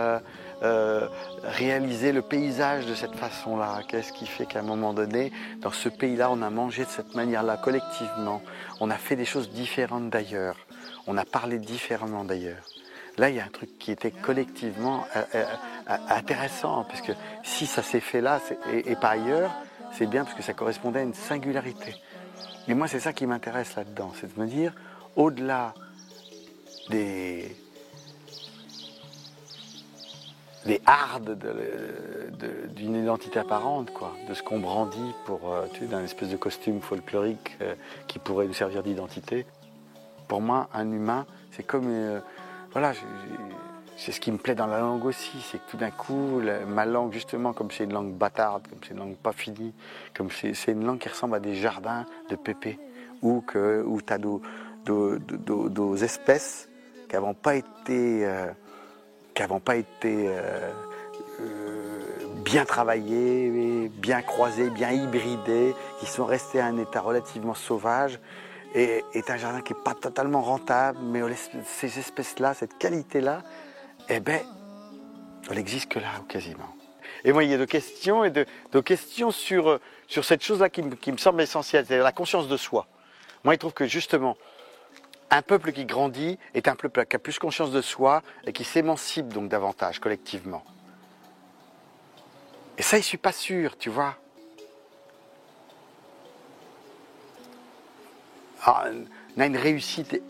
réalisé le paysage de cette façon-là. Qu'est-ce qui fait qu'à un moment donné, dans ce pays-là, on a mangé de cette manière-là collectivement? On a fait des choses différentes d'ailleurs. On a parlé différemment d'ailleurs. Là, il y a un truc qui était collectivement intéressant, parce que si ça s'est fait là et pas ailleurs, c'est bien parce que ça correspondait à une singularité. Et moi, c'est ça qui m'intéresse là-dedans, c'est de me dire, au-delà des hardes d'une identité apparente, quoi, de ce qu'on brandit pour, d'un espèce de costume folklorique qui pourrait nous servir d'identité. Pour moi, un humain, c'est comme... voilà, c'est ce qui me plaît dans la langue aussi, c'est que tout d'un coup, ma langue, justement, comme c'est une langue bâtarde, comme c'est une langue pas finie, comme c'est une langue qui ressemble à des jardins de pépé, où tu as des espèces qui n'avont pas été, bien travaillées, bien croisées, bien hybridées, qui sont restées à un état relativement sauvage, et un jardin qui n'est pas totalement rentable, mais ces espèces-là, cette qualité-là, eh bien, elle n'existe que là, quasiment. Et moi, il y a deux questions, sur cette chose-là qui me semble essentielle, c'est la conscience de soi. Moi, je trouve que justement, un peuple qui grandit est un peuple qui a plus conscience de soi et qui s'émancipe donc davantage collectivement. Et ça, je ne suis pas sûr, tu vois. Alors, on a une réussite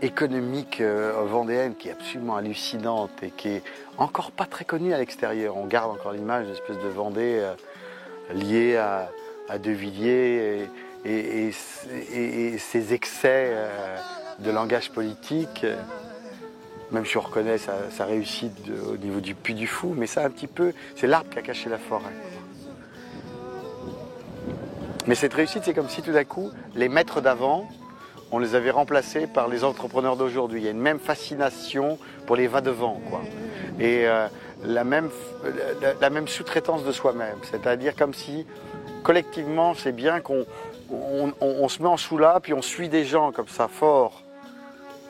économique vendéenne qui est absolument hallucinante et qui est encore pas très connue à l'extérieur. On garde encore l'image d'une espèce de Vendée liée à De Villiers et ses excès de langage politique. Même si on reconnaît sa réussite au niveau du Puy du Fou, mais ça un petit peu, c'est l'arbre qui a caché la forêt. Mais cette réussite, c'est comme si tout d'un coup, les maîtres d'avant, on les avait remplacés par les entrepreneurs d'aujourd'hui. Il y a une même fascination pour les va-devant, quoi. Et la même sous-traitance de soi-même. C'est-à-dire comme si, collectivement, c'est bien qu'on se met en sous-là, puis on suit des gens comme ça, fort,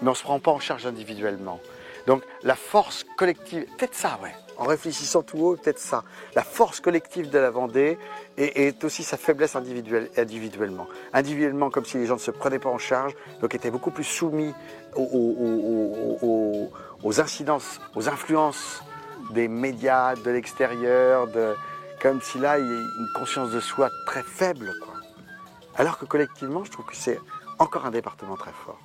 mais on ne se prend pas en charge individuellement. Donc la force collective, peut-être ça, ouais. En réfléchissant tout haut, peut-être ça. La force collective de la Vendée est aussi sa faiblesse individuellement. Individuellement, comme si les gens ne se prenaient pas en charge, donc étaient beaucoup plus soumis aux incidences, aux influences des médias, de l'extérieur, comme si là, il y a une conscience de soi très faible, quoi. Alors que collectivement, je trouve que c'est encore un département très fort.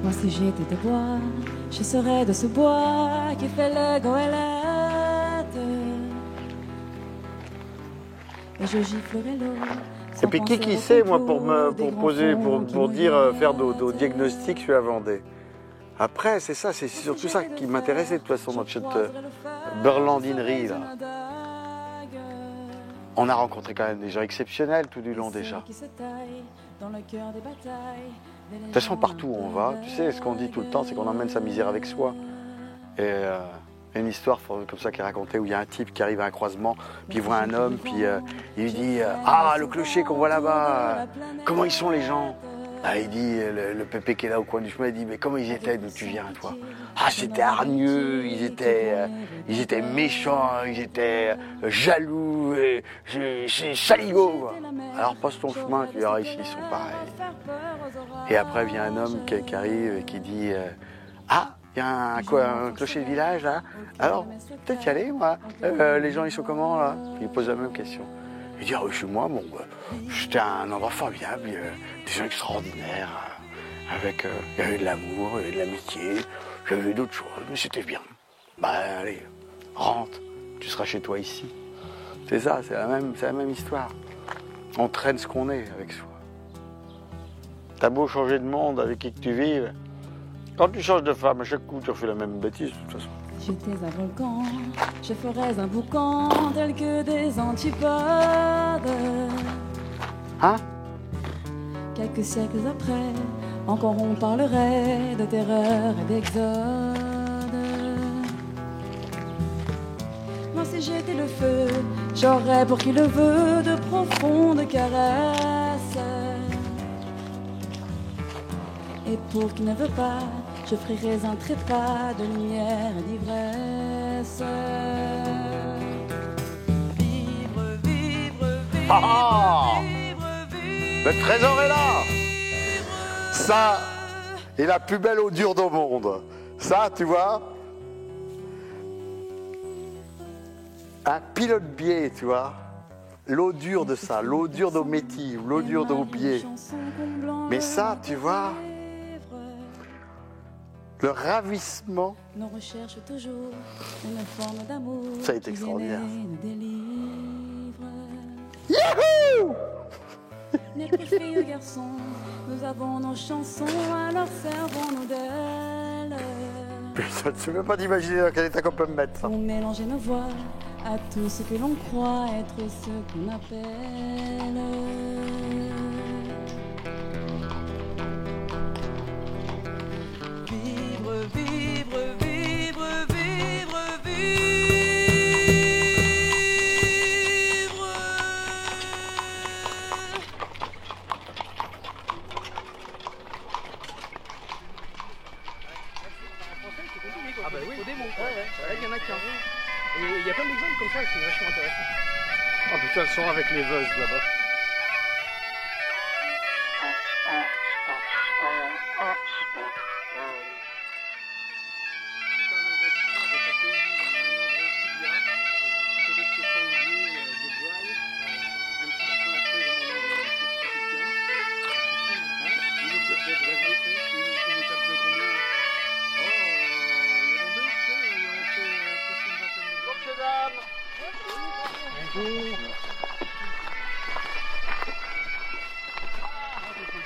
Moi si j'étais de bois, je serais de ce bois qui fait les goélettes. Et je giflerais l'eau. Et puis qui sait, moi, pour dire, faire des diagnostics sur la Vendée. Après, c'est ça, c'est surtout ça qui m'intéressait de toute façon dans cette berlandinerie, là. On a rencontré quand même des gens exceptionnels tout du long déjà. De toute façon, partout où on va, tu sais, ce qu'on dit tout le temps, c'est qu'on emmène sa misère avec soi. Et une histoire comme ça qui est racontée où il y a un type qui arrive à un croisement, puis il voit un homme, puis il lui dit « Ah, le clocher qu'on voit là-bas, comment ils sont les gens ?» Ah, il dit, le pépé qui est là au coin du chemin, il dit « Mais comment ils étaient d'où tu viens, toi ?»« Ah, c'était hargneux, ils étaient méchants, ils étaient jaloux, c'est saligots, quoi. » Alors passe ton chemin, tu verras ici, ils sont pareils. Et après vient un homme qui arrive et qui dit « Ah, il y a un clocher de village là. Alors, peut-être y aller, moi. Les gens, ils sont comment là ?» Il pose la même question. Il dit « Ah, chez moi, bon, c'était un endroit formidable, des gens extraordinaires, avec, il y avait de l'amour, il y avait de l'amitié, il y avait d'autres choses, mais c'était bien. Bah allez, rentre, tu seras chez toi ici. » C'est ça, c'est la même histoire. On traîne ce qu'on est avec soi. T'as beau changer de monde avec qui que tu vives, quand tu changes de femme, à chaque coup tu refais la même bêtise de toute façon. J'étais un volcan, je ferais un boucan tel que des antipodes. Hein? Quelques siècles après, encore on parlerait de terreur et d'exode. Moi si j'étais le feu, j'aurais pour qui le veut de profondes caresses. Et pour qui ne veut pas, je frierais un trépas de lumière et d'ivresse. Vivre, vivre, vivre, Ah, vivre, vivre. le trésor est là. Ça est la plus belle eau dure du monde. Ça, tu vois, un pilote-biais, tu vois, l'eau dure de ça, l'eau dure d'eau métive, l'eau dure d'eau biais. Mais ça, tu vois, le ravissement, Nos recherches toujours une forme d'amour. ça est extraordinaire. Nous délivre. Youhou! N'être filles garçons, nous avons nos chansons, alors servons-nous d'elles. Putain, tu ne peux pas t'imaginer dans quel état qu'on peut me mettre ça. Pour mélanger nos voix à tout ce que l'on croit être ce qu'on appelle. Vivre, vivre, vivre, vivre, vivre. Ah bah oui, des mots. Il y en a qui en ont. Et il y a plein d'exemples comme ça, c'est vachement intéressant. Oh putain, elles sont avec les veuses là-bas.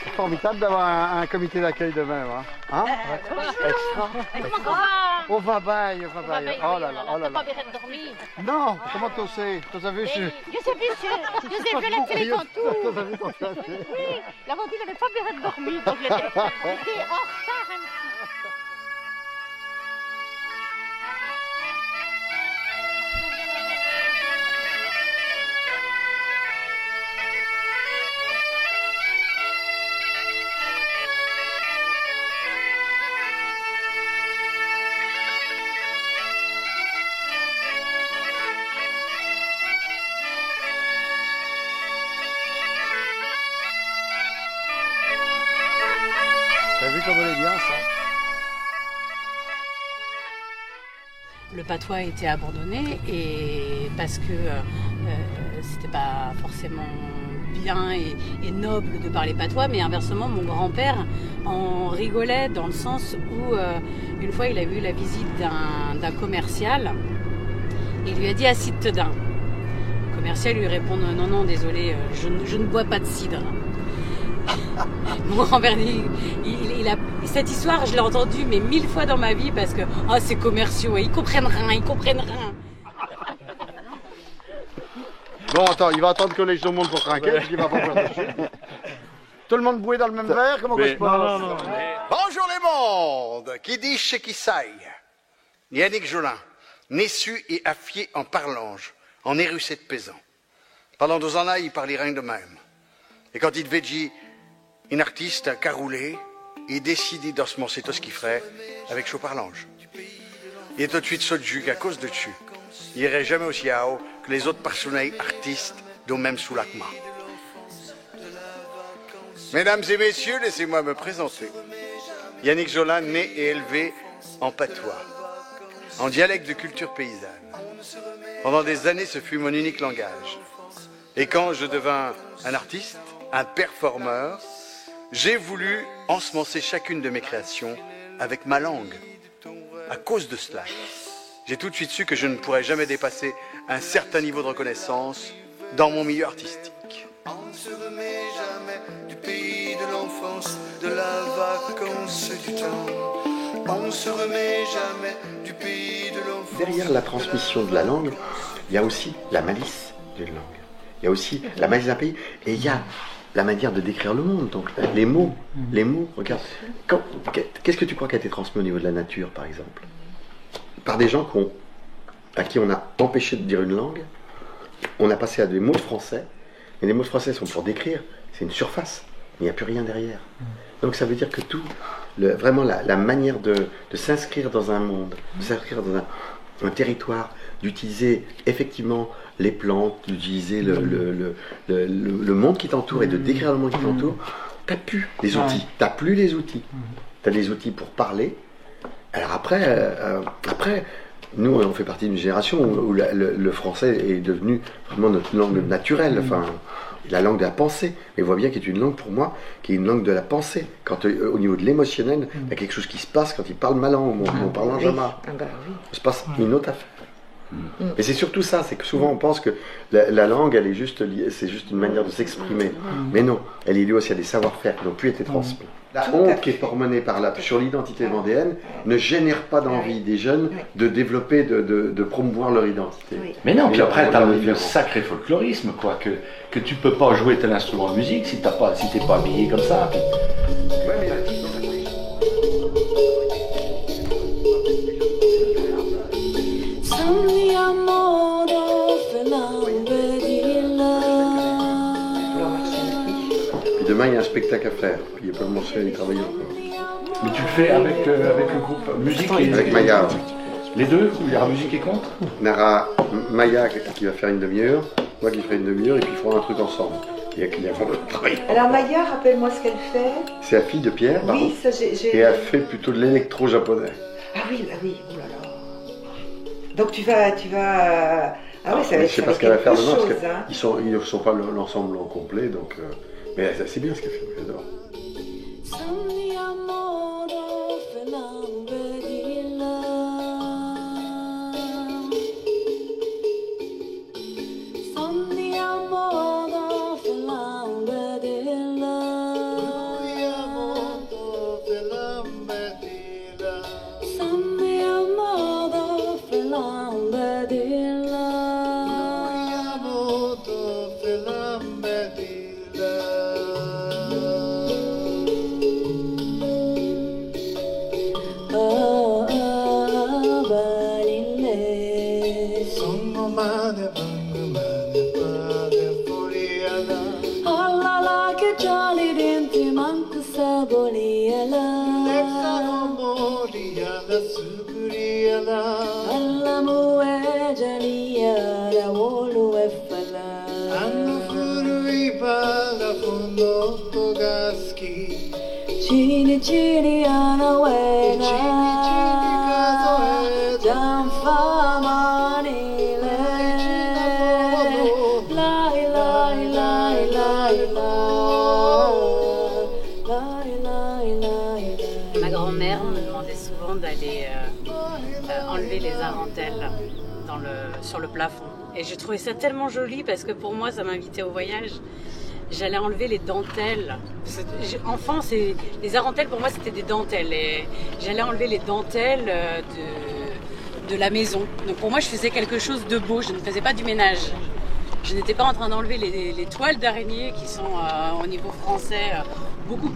C'est formidable d'avoir un comité d'accueil de même. Hein? Extra. Au vabaille, au vabaille. Oh là là, oh là là. Non, comment tu sais? Tu as vu Je sais, monsieur. Je sais, vu la télé tantôt. Oui, la voiture n'avait pas bien dormi, donc j'étais en retard un petit. T'as vu comme elle est bien ça? Le patois a été abandonné et parce que c'était pas forcément bien et noble de parler patois, mais inversement mon grand-père en rigolait dans le sens où une fois il a eu la visite d'un commercial et il lui a dit acide d'un. Le commercial lui répond non désolé, je ne bois pas de cidre. Mon grand-père dit, cette histoire, je l'ai entendue mais 1000 fois dans ma vie parce que ces commerciaux, ils comprennent rien. Bon, attends, il va attendre que les gens montent pour trinquer, parce qu'il va pas faire de chier. Tout le monde boué dans le même verre, comment que je passe? Non. Bonjour les mondes, qui dit chez qui saille. Yannick Jolin, né su et affié en parlange, en érucé de paysan. Pendant 2 ans là, il parlait rien de même. Et quand il devait dire un artiste, un caroulé, il décidait d'osmoncer tout ce qu'il ferait avec chaud parlange. Il est tout de suite sauté qu'à cause de dessus. Il irait jamais aussi haut que les autres personnages artistes d'au même sous l'acma. Mesdames et messieurs, laissez-moi me présenter. Yannick Jolin, né et élevé en patois, en dialecte de culture paysanne. Pendant des années, ce fut mon unique langage. Et quand je devins un artiste, un performeur, j'ai voulu ensemencer chacune de mes créations avec ma langue. À cause de cela, j'ai tout de suite su que je ne pourrais jamais dépasser un certain niveau de reconnaissance dans mon milieu artistique. On se remet jamais du pays de l'enfance, de la vacance du temps. On se remet jamais du pays de l'enfance. Derrière la transmission de la langue, il y a aussi la malice d'une langue. Il y a aussi la malice d'un pays. Et il y a la manière de décrire le monde. Donc les mots, regarde. Qu'est-ce que tu crois qui a été transmis au niveau de la nature, par exemple? Par des gens à qui on a empêché de dire une langue, on a passé à des mots de français, et les mots de français sont pour décrire, c'est une surface, mais il n'y a plus rien derrière. Donc ça veut dire que vraiment la manière de s'inscrire dans un monde, de s'inscrire dans un territoire, d'utiliser effectivement les plantes, d'utiliser le monde qui t'entoure et de décrire le monde qui t'entoure, t'as plus les outils, t'as plus les outils. T'as des outils pour parler. Alors après, nous on fait partie d'une génération où le français est devenu vraiment notre langue naturelle, enfin la langue de la pensée. Mais on voit bien qu'il est une langue pour moi, qui est une langue de la pensée. Quand au niveau de l'émotionnel, il y a quelque chose qui se passe quand il parle Malan ou on parle en Jama. Il se passe une autre affaire. Et c'est surtout ça, c'est que souvent on pense que la langue, elle est c'est juste une manière de s'exprimer. Mais non, elle est liée aussi à des savoir-faire qui n'ont plus été transmis. La honte qui est hormonée sur l'identité vendéenne ne génère pas d'envie des jeunes de développer, de promouvoir leur identité. Mais non, puis après, tu as le sacré folklorisme, quoi, que tu peux pas jouer tel instrument de musique si t'es pas habillé comme ça. Puis... Demain, il y a un spectacle à faire. Il n'y a pas commencé à y travailler encore. Mais tu le fais avec le groupe musique avec Maya. Les deux? Il y aura musique et conte? Il y aura Maya qui va faire une demi-heure, moi qui ferai une demi-heure, et puis il fera un truc ensemble. Il y a vraiment de travail. Alors Maya, rappelle-moi ce qu'elle fait. C'est la fille de Pierre, oui, ça, et elle fait plutôt de l'électro-japonais. Ah oui, oh là là. Donc tu vas... Ah oui, ça va être. Je sais pas ce qu'elle va faire demain, parce hein. qu'ils ne sont pas l'ensemble en complet, donc... Mais c'est bien ce qu'elle fait, j'adore. Ma grand-mère me demandait souvent d'aller enlever les arentelles sur le plafond. Et je trouvais ça tellement joli parce que pour moi, ça m'invitait au voyage. J'allais enlever les dentelles. Enfant, les arentelles pour moi c'était des dentelles. Et j'allais enlever les dentelles de la maison. Donc pour moi, je faisais quelque chose de beau. Je ne faisais pas du ménage. Je n'étais pas en train d'enlever les toiles d'araignée qui sont au niveau français beaucoup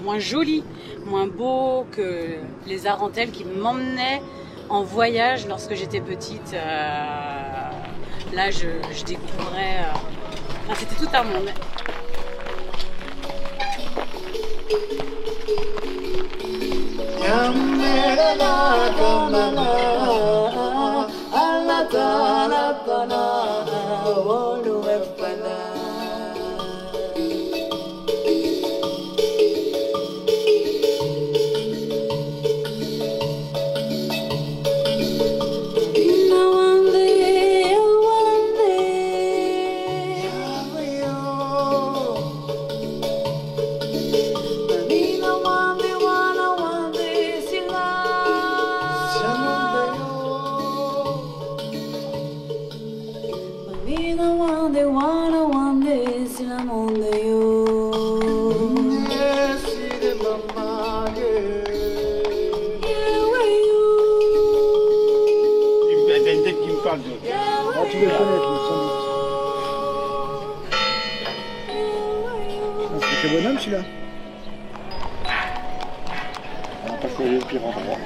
moins jolies, moins beaux que les arentelles qui m'emmenaient en voyage lorsque j'étais petite. Là, je découvrais. C'était tout un monde. Tu dois le connaître, lui, sans doute. C'est un sacré bonhomme, celui-là. On n'a pas choisi le pire endroit.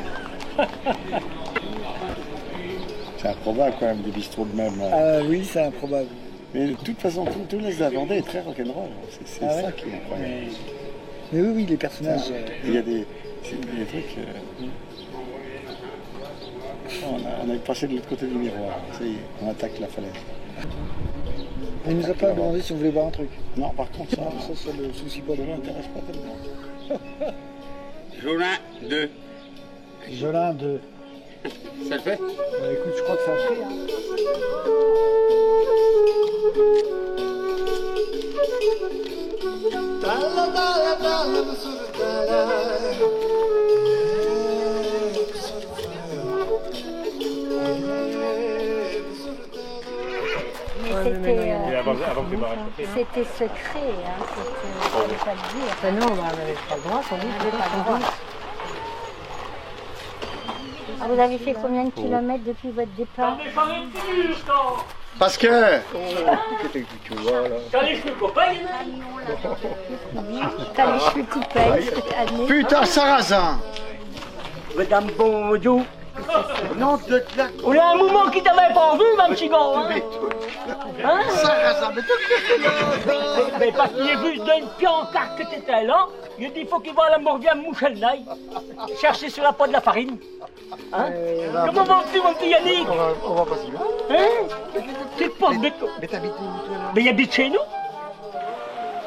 C'est improbable quand même des bistrots de même. Ah oui, c'est improbable. Mais de toute façon, tout l'Est de la Vendée est très rock'n'roll. C'est Ah ça ouais. qui est incroyable. Mais oui, les personnages. Il y a des trucs. On a passé de l'autre côté du miroir. Ça y est, on attaque la falaise. On nous a pas demandé si on voulait boire un truc. Non, par contre, ça le souci pas de ne m'intéresse pas tellement. Jolin 2. Jolin 2. Ça le fait? Bah, écoute, je crois que ça a fait. Hein. C'était secret, hein. On ne pas le dire. Ben non, on n'avait pas le droit, sans doute. On n'avait pas le droit. Ah, vous avez fait combien de kilomètres depuis votre départ? Parce que... T'as les cheveux coupés. T'as les cheveux coupés. Putain, Sarrazin. Madame Bonjour. Non, de la... On a un moment qui t'avait pas vu, ma petit gars. Hein? Sarrazin, mais mais parce qu'il est vu d'une piancarte que t'étais là, il dit il faut qu'il va à la Morvia Mouchelnaï chercher sur la poêle de la farine. Hein? Comment vas-tu, mon petit Yannick? On va pas si loin. Hein? Tu te penses bête? Mais t'habites où, toi, là? Mais il habite chez nous.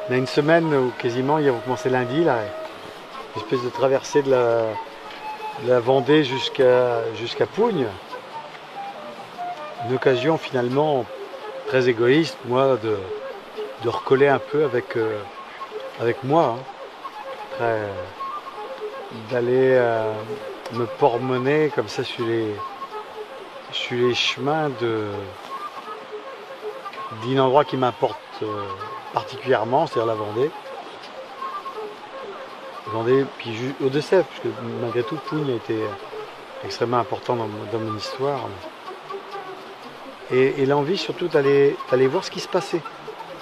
On a une semaine où quasiment, ils ont commencé lundi, là, une espèce de traversée de la Vendée jusqu'à Pougne. Une occasion finalement très égoïste, moi, de recoller un peu avec moi. Hein. D'aller me promener comme ça sur les chemins d'un endroit qui m'importe particulièrement, c'est-à-dire la Vendée. Vendée, puis Hauts-de-Sèvres, parce que malgré tout, Pougne a été extrêmement important dans mon histoire. Et l'envie surtout d'aller voir ce qui se passait,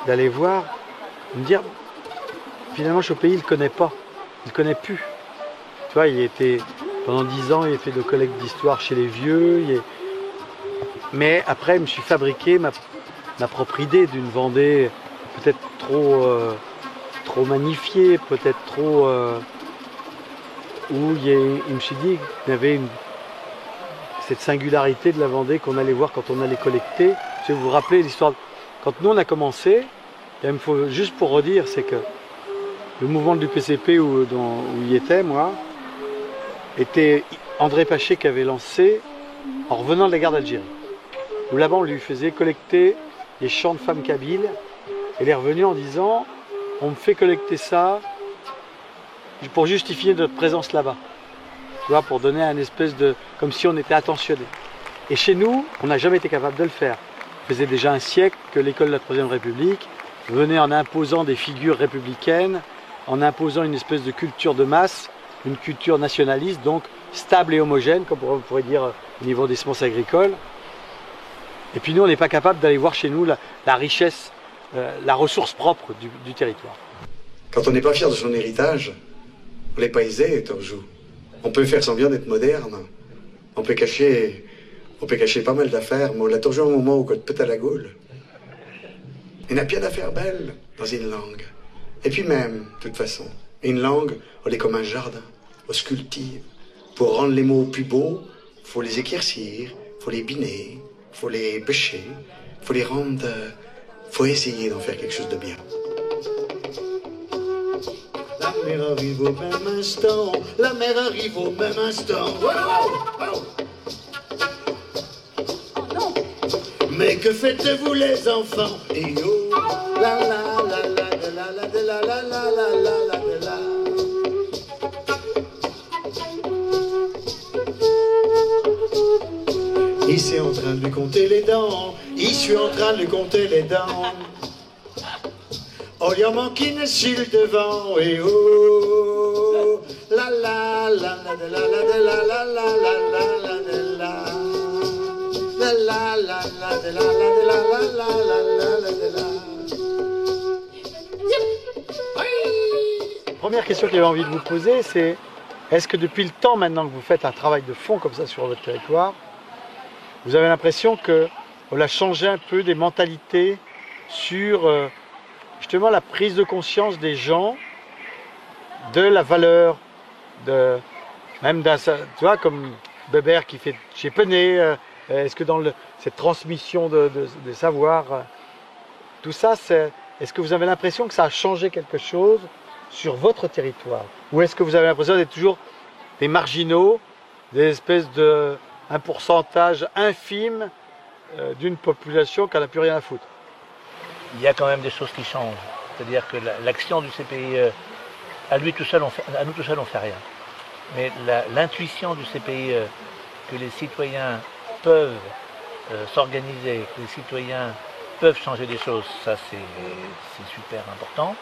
d'aller voir, me dire, finalement, Chopéi, il ne le connaît pas, il ne le connaît plus. Tu vois, pendant 10 ans, il a fait de collecte d'histoire chez les vieux, mais après, je me suis fabriqué ma propre idée d'une Vendée peut-être trop magnifiée, peut-être trop... où je me suis dit qu'il y avait cette singularité de la Vendée qu'on allait voir quand on allait collecter. Si vous vous rappelez l'histoire, quand nous on a commencé, il faut juste pour redire, c'est que le mouvement du PCP où il était, moi, était André Paché qui avait lancé en revenant de la guerre d'Algérie. Où là-bas on lui faisait collecter les chants de femmes kabyles. Et il est revenu en disant, on me fait collecter ça pour justifier notre présence là-bas. Tu vois, pour donner un espèce de... comme si on était attentionné. Et chez nous, on n'a jamais été capable de le faire. Ça faisait déjà un siècle que l'école de la Troisième République venait en imposant des figures républicaines, en imposant une espèce de culture de masse, une culture nationaliste, donc stable et homogène, comme on pourrait dire au niveau des semences agricoles. Et puis nous, on n'est pas capable d'aller voir chez nous la richesse, la ressource propre du territoire. Quand on n'est pas fier de son héritage, on n'est pas aisé, toujours. On peut faire semblant d'être moderne. On peut cacher pas mal d'affaires, mais on a toujours un moment où on peut à la gaule. Il y a bien d'affaires belles dans une langue. Et puis même, de toute façon, une langue, on est comme un jardin. On se cultive. Pour rendre les mots plus beaux, il faut les éclaircir, il faut les biner, il faut les pêcher, il faut les rendre... faut essayer d'en faire quelque chose de bien. La mer arrive au même instant, la mer arrive au même instant. Mais que faites-vous les enfants? Et oh, la la la la la la la la la la la la. Il est en train de lui compter les dents, il suis en train de lui compter les dents. Oh, il y en manque une sur le devant, et oh, la la la la la la la la la la la la la la la la la Première question que j'avais envie de vous poser, c'est est-ce que depuis le temps maintenant que vous faites un travail de fond comme ça sur votre territoire, vous avez l'impression qu'on a changé un peu des mentalités sur justement la prise de conscience des gens de la valeur, même d'un, tu vois, comme Bébert qui fait chez Penet, est-ce que dans cette transmission de savoir, tout ça, est-ce que vous avez l'impression que ça a changé quelque chose sur votre territoire? Ou est-ce que vous avez l'impression d'être toujours des marginaux, des espèces un pourcentage infime d'une population qui n'a plus rien à foutre? Il y a quand même des choses qui changent. C'est-à-dire que l'action du CPIE, à nous tout seul, on fait rien. Mais l'intuition du CPIE, que les citoyens peuvent s'organiser, que les citoyens peuvent changer des choses, ça c'est super important.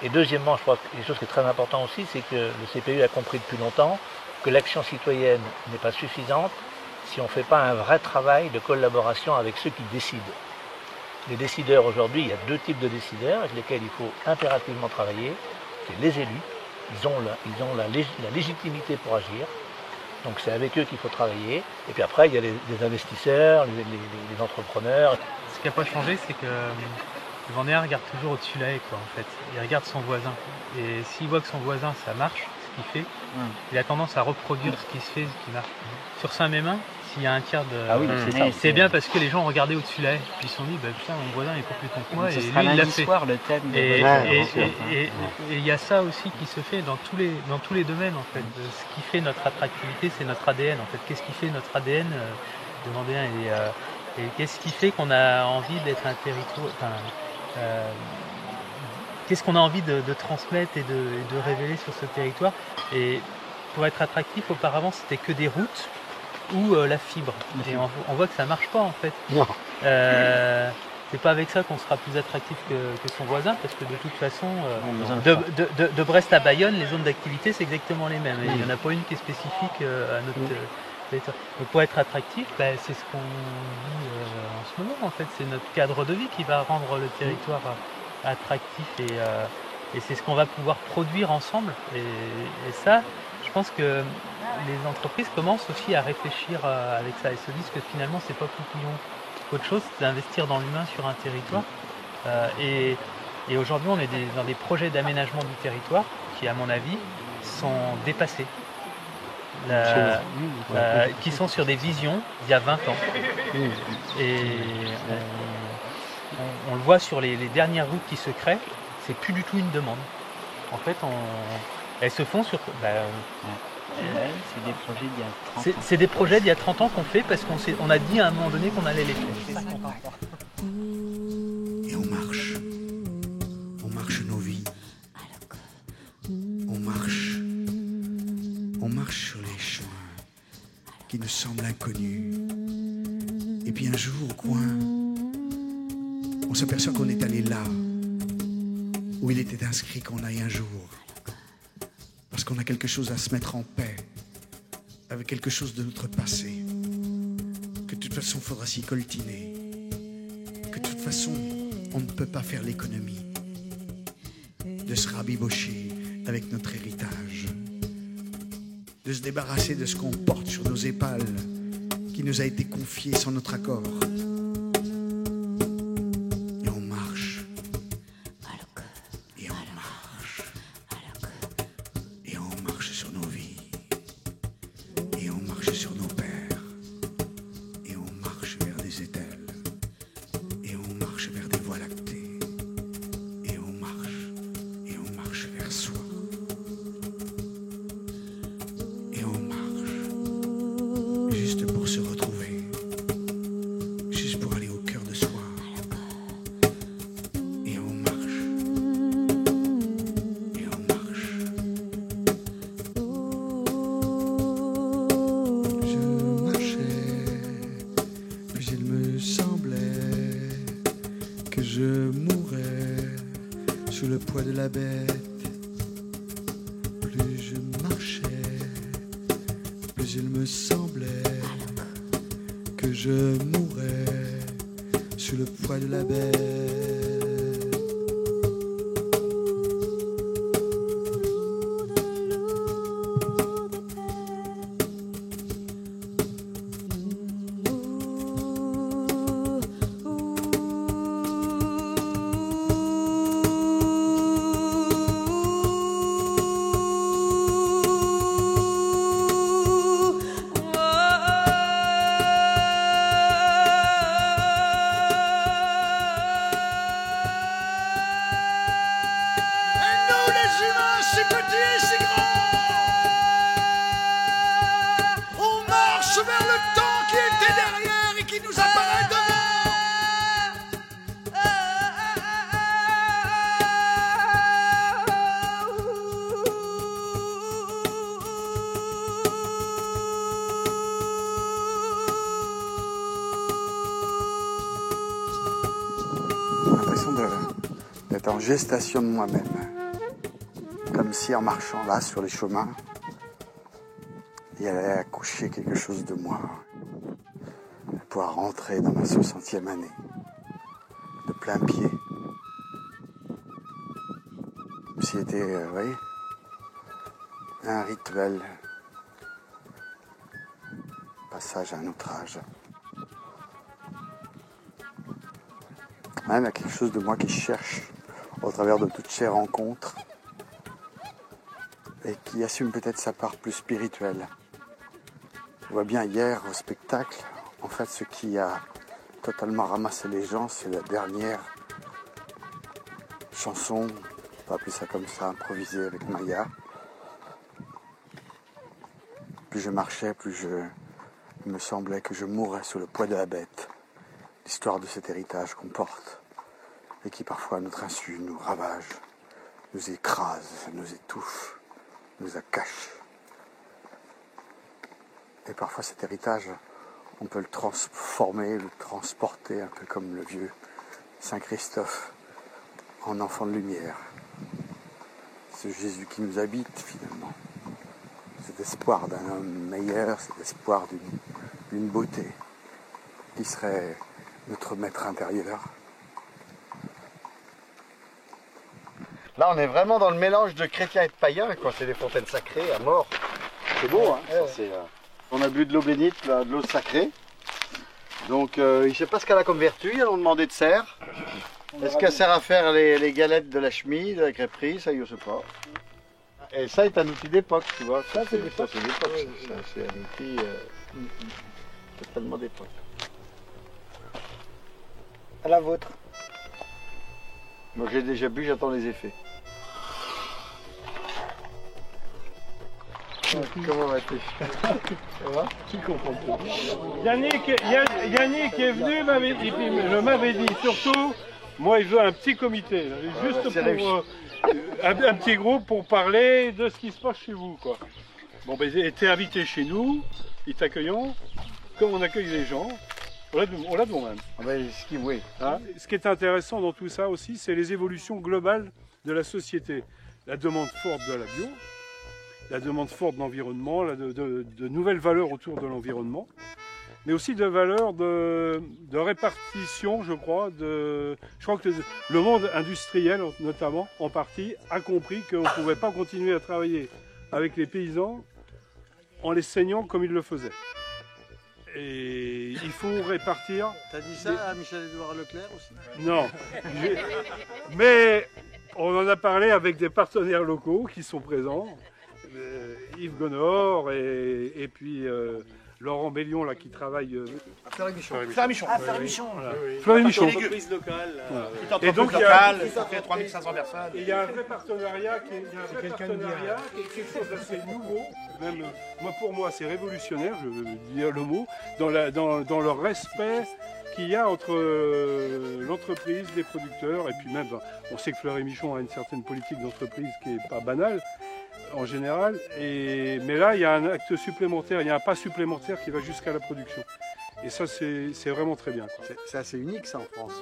Et deuxièmement, je crois que quelque chose qui est très important aussi, c'est que le CPIE a compris depuis longtemps que l'action citoyenne n'est pas suffisante si on ne fait pas un vrai travail de collaboration avec ceux qui décident. Les décideurs aujourd'hui, il y a deux types de décideurs avec lesquels il faut impérativement travailler. C'est les élus, ils ont la légitimité pour agir, donc c'est avec eux qu'il faut travailler. Et puis après, il y a les investisseurs, les entrepreneurs. Ce qui n'a pas changé, c'est que le Vendéen regarde toujours au-dessus de la haie, quoi, en fait. Il regarde son voisin. Et s'il voit que son voisin, ça marche, ce qu'il fait, il a tendance à reproduire ce qui se fait, ce qui marche. Sur Saint-Mémin, s'il y a un tiers de... Ah oui, c'est bien parce que les gens ont regardé au-dessus de la haie. Puis ils se sont dit, bah, putain, mon voisin est pas plus con que moi. Ce et sera lui, il l'a lundi fait. soir, le thème de Et il y a ça aussi qui se fait dans tous les domaines, en fait. Ce qui fait notre attractivité, c'est notre ADN, en fait. Qu'est-ce qui fait notre ADN de Vendéen et qu'est-ce qui fait qu'on a envie d'être un territoire... qu'est-ce qu'on a envie de transmettre et de révéler sur ce territoire. Et pour être attractif, auparavant, c'était que des routes ou la fibre. Et on voit que ça marche pas, en fait. Non. C'est pas avec ça qu'on sera plus attractif que son voisin, parce que de toute façon, de Brest à Bayonne, les zones d'activité, c'est exactement les mêmes. Il n'y en a pas une qui est spécifique à notre territoire. Donc pour être attractif, c'est ce qu'on dit en ce moment, en fait. C'est notre cadre de vie qui va rendre le territoire attractif et c'est ce qu'on va pouvoir produire ensemble. Et ça, je pense que les entreprises commencent aussi à réfléchir avec ça et se disent que finalement, c'est pas plus couillon qu'autre chose, c'est d'investir dans l'humain sur un territoire. Et aujourd'hui, on est dans des projets d'aménagement du territoire qui, à mon avis, sont dépassés. Qui sont sur des visions d'il y a 20 ans. Et on le voit sur les dernières routes qui se créent, c'est plus du tout une demande. En fait, elles se font sur... c'est des projets d'il y a 30 ans. C'est des projets d'il y a 30 ans qu'on fait parce qu'on a dit à un moment donné qu'on allait les faire. Et on marche. On marche nos vies. On marche. On marche sur les chemins qui nous semblent inconnus. Et puis un jour, au coin, on s'aperçoit qu'on est allé là où il était inscrit qu'on aille un jour. Parce qu'on a quelque chose à se mettre en paix avec quelque chose de notre passé. Que de toute façon, il faudra s'y coltiner. Que de toute façon, on ne peut pas faire l'économie de se rabibocher avec notre héritage. De se débarrasser de ce qu'on porte sur nos épaules, qui nous a été confié sans notre accord. Et on marche. Et on marche. Et on marche sur nos vies. Et on marche sur nos pères. Et on marche vers des étels. Et on marche vers des voies lactées. Et on marche vers soi. Et on marche juste pour se retrouver, juste pour aller au cœur de soi. Et on marche. Et on marche. Je marchais, puis il me semblait que je mourrais sous le poids de la bête. Plus je marchais, plus il me semblait que je mourrais sous le poids de la bête. D'être en gestation de moi-même, comme si en marchant là sur les chemins, il allait accoucher quelque chose de moi, pouvoir rentrer dans ma 60e année, de plein pied, comme s'il était, vous voyez, un rituel, passage à un autre âge. Il y a quelque chose de moi qui cherche au travers de toutes ces rencontres et qui assume peut-être sa part plus spirituelle. On voit bien hier au spectacle, en fait ce qui a totalement ramassé les gens, c'est la dernière chanson, on va appeler ça comme ça, improvisée avec Maya. Plus je marchais, il me semblait que je mourrais sous le poids de la bête. L'histoire de cet héritage qu'on porte et qui parfois à notre insu nous ravage, nous écrase, nous étouffe, nous accache. Et parfois cet héritage, on peut le transformer, le transporter un peu comme le vieux Saint Christophe en enfant de lumière. Ce Jésus qui nous habite finalement, cet espoir d'un homme meilleur, cet espoir d'une beauté qui serait notre maître intérieur. Là, on est vraiment dans le mélange de chrétiens et de païens, quoi. C'est des fontaines sacrées à mort. C'est beau, hein. On a bu de l'eau bénite, de l'eau sacrée. Donc, je ne sais pas ce qu'elle a comme vertu. Ils ont demandé de serre. Est-ce qu'elle sert à faire les galettes de la chemie, de la crêperie? Ça, je ne sais pas. Et ça est un outil d'époque, tu vois. Ça, c'est d'époque. C'est un outil totalement d'époque. À la vôtre. Moi j'ai déjà bu, j'attends les effets. Comment vas-tu? Ça va? Qui comprend pas? Yannick est venu, je m'avais dit surtout, moi il veut un petit comité, juste pour un petit groupe pour parler de ce qui se passe chez vous, quoi. Bon ben t'es invité chez nous, ils t'accueillons, comme on accueille les gens. On l'a devant même. Ah ben, oui. Hein? Ce qui est intéressant dans tout ça aussi, c'est les évolutions globales de la société. La demande forte de la bio, la demande forte de l'environnement, de nouvelles valeurs autour de l'environnement, mais aussi de valeurs de répartition, je crois. Je crois que le monde industriel, notamment, en partie, a compris qu'on ne pouvait pas continuer à travailler avec les paysans en les saignant comme ils le faisaient. Et il faut répartir. T'as dit ça à Michel-Édouard Leclerc aussi? Non. Mais on en a parlé avec des partenaires locaux qui sont présents. Yves Gonor et puis Laurent Bellion là, qui travaille à Fleury-Michon. Fleury-Michon. Entreprise locale. Et donc ça fait 3500 personnes. Il y a un vrai partenariat qui est quelque chose d'assez nouveau. Même pour moi c'est révolutionnaire, je veux dire le mot, dans le respect qu'il y a entre l'entreprise, les producteurs, et puis même, on sait que Fleury-Michon a une certaine politique d'entreprise qui n'est pas banale en général, mais là il y a un acte supplémentaire, il y a un pas supplémentaire qui va jusqu'à la production. Et ça c'est vraiment très bien. C'est assez unique ça en France,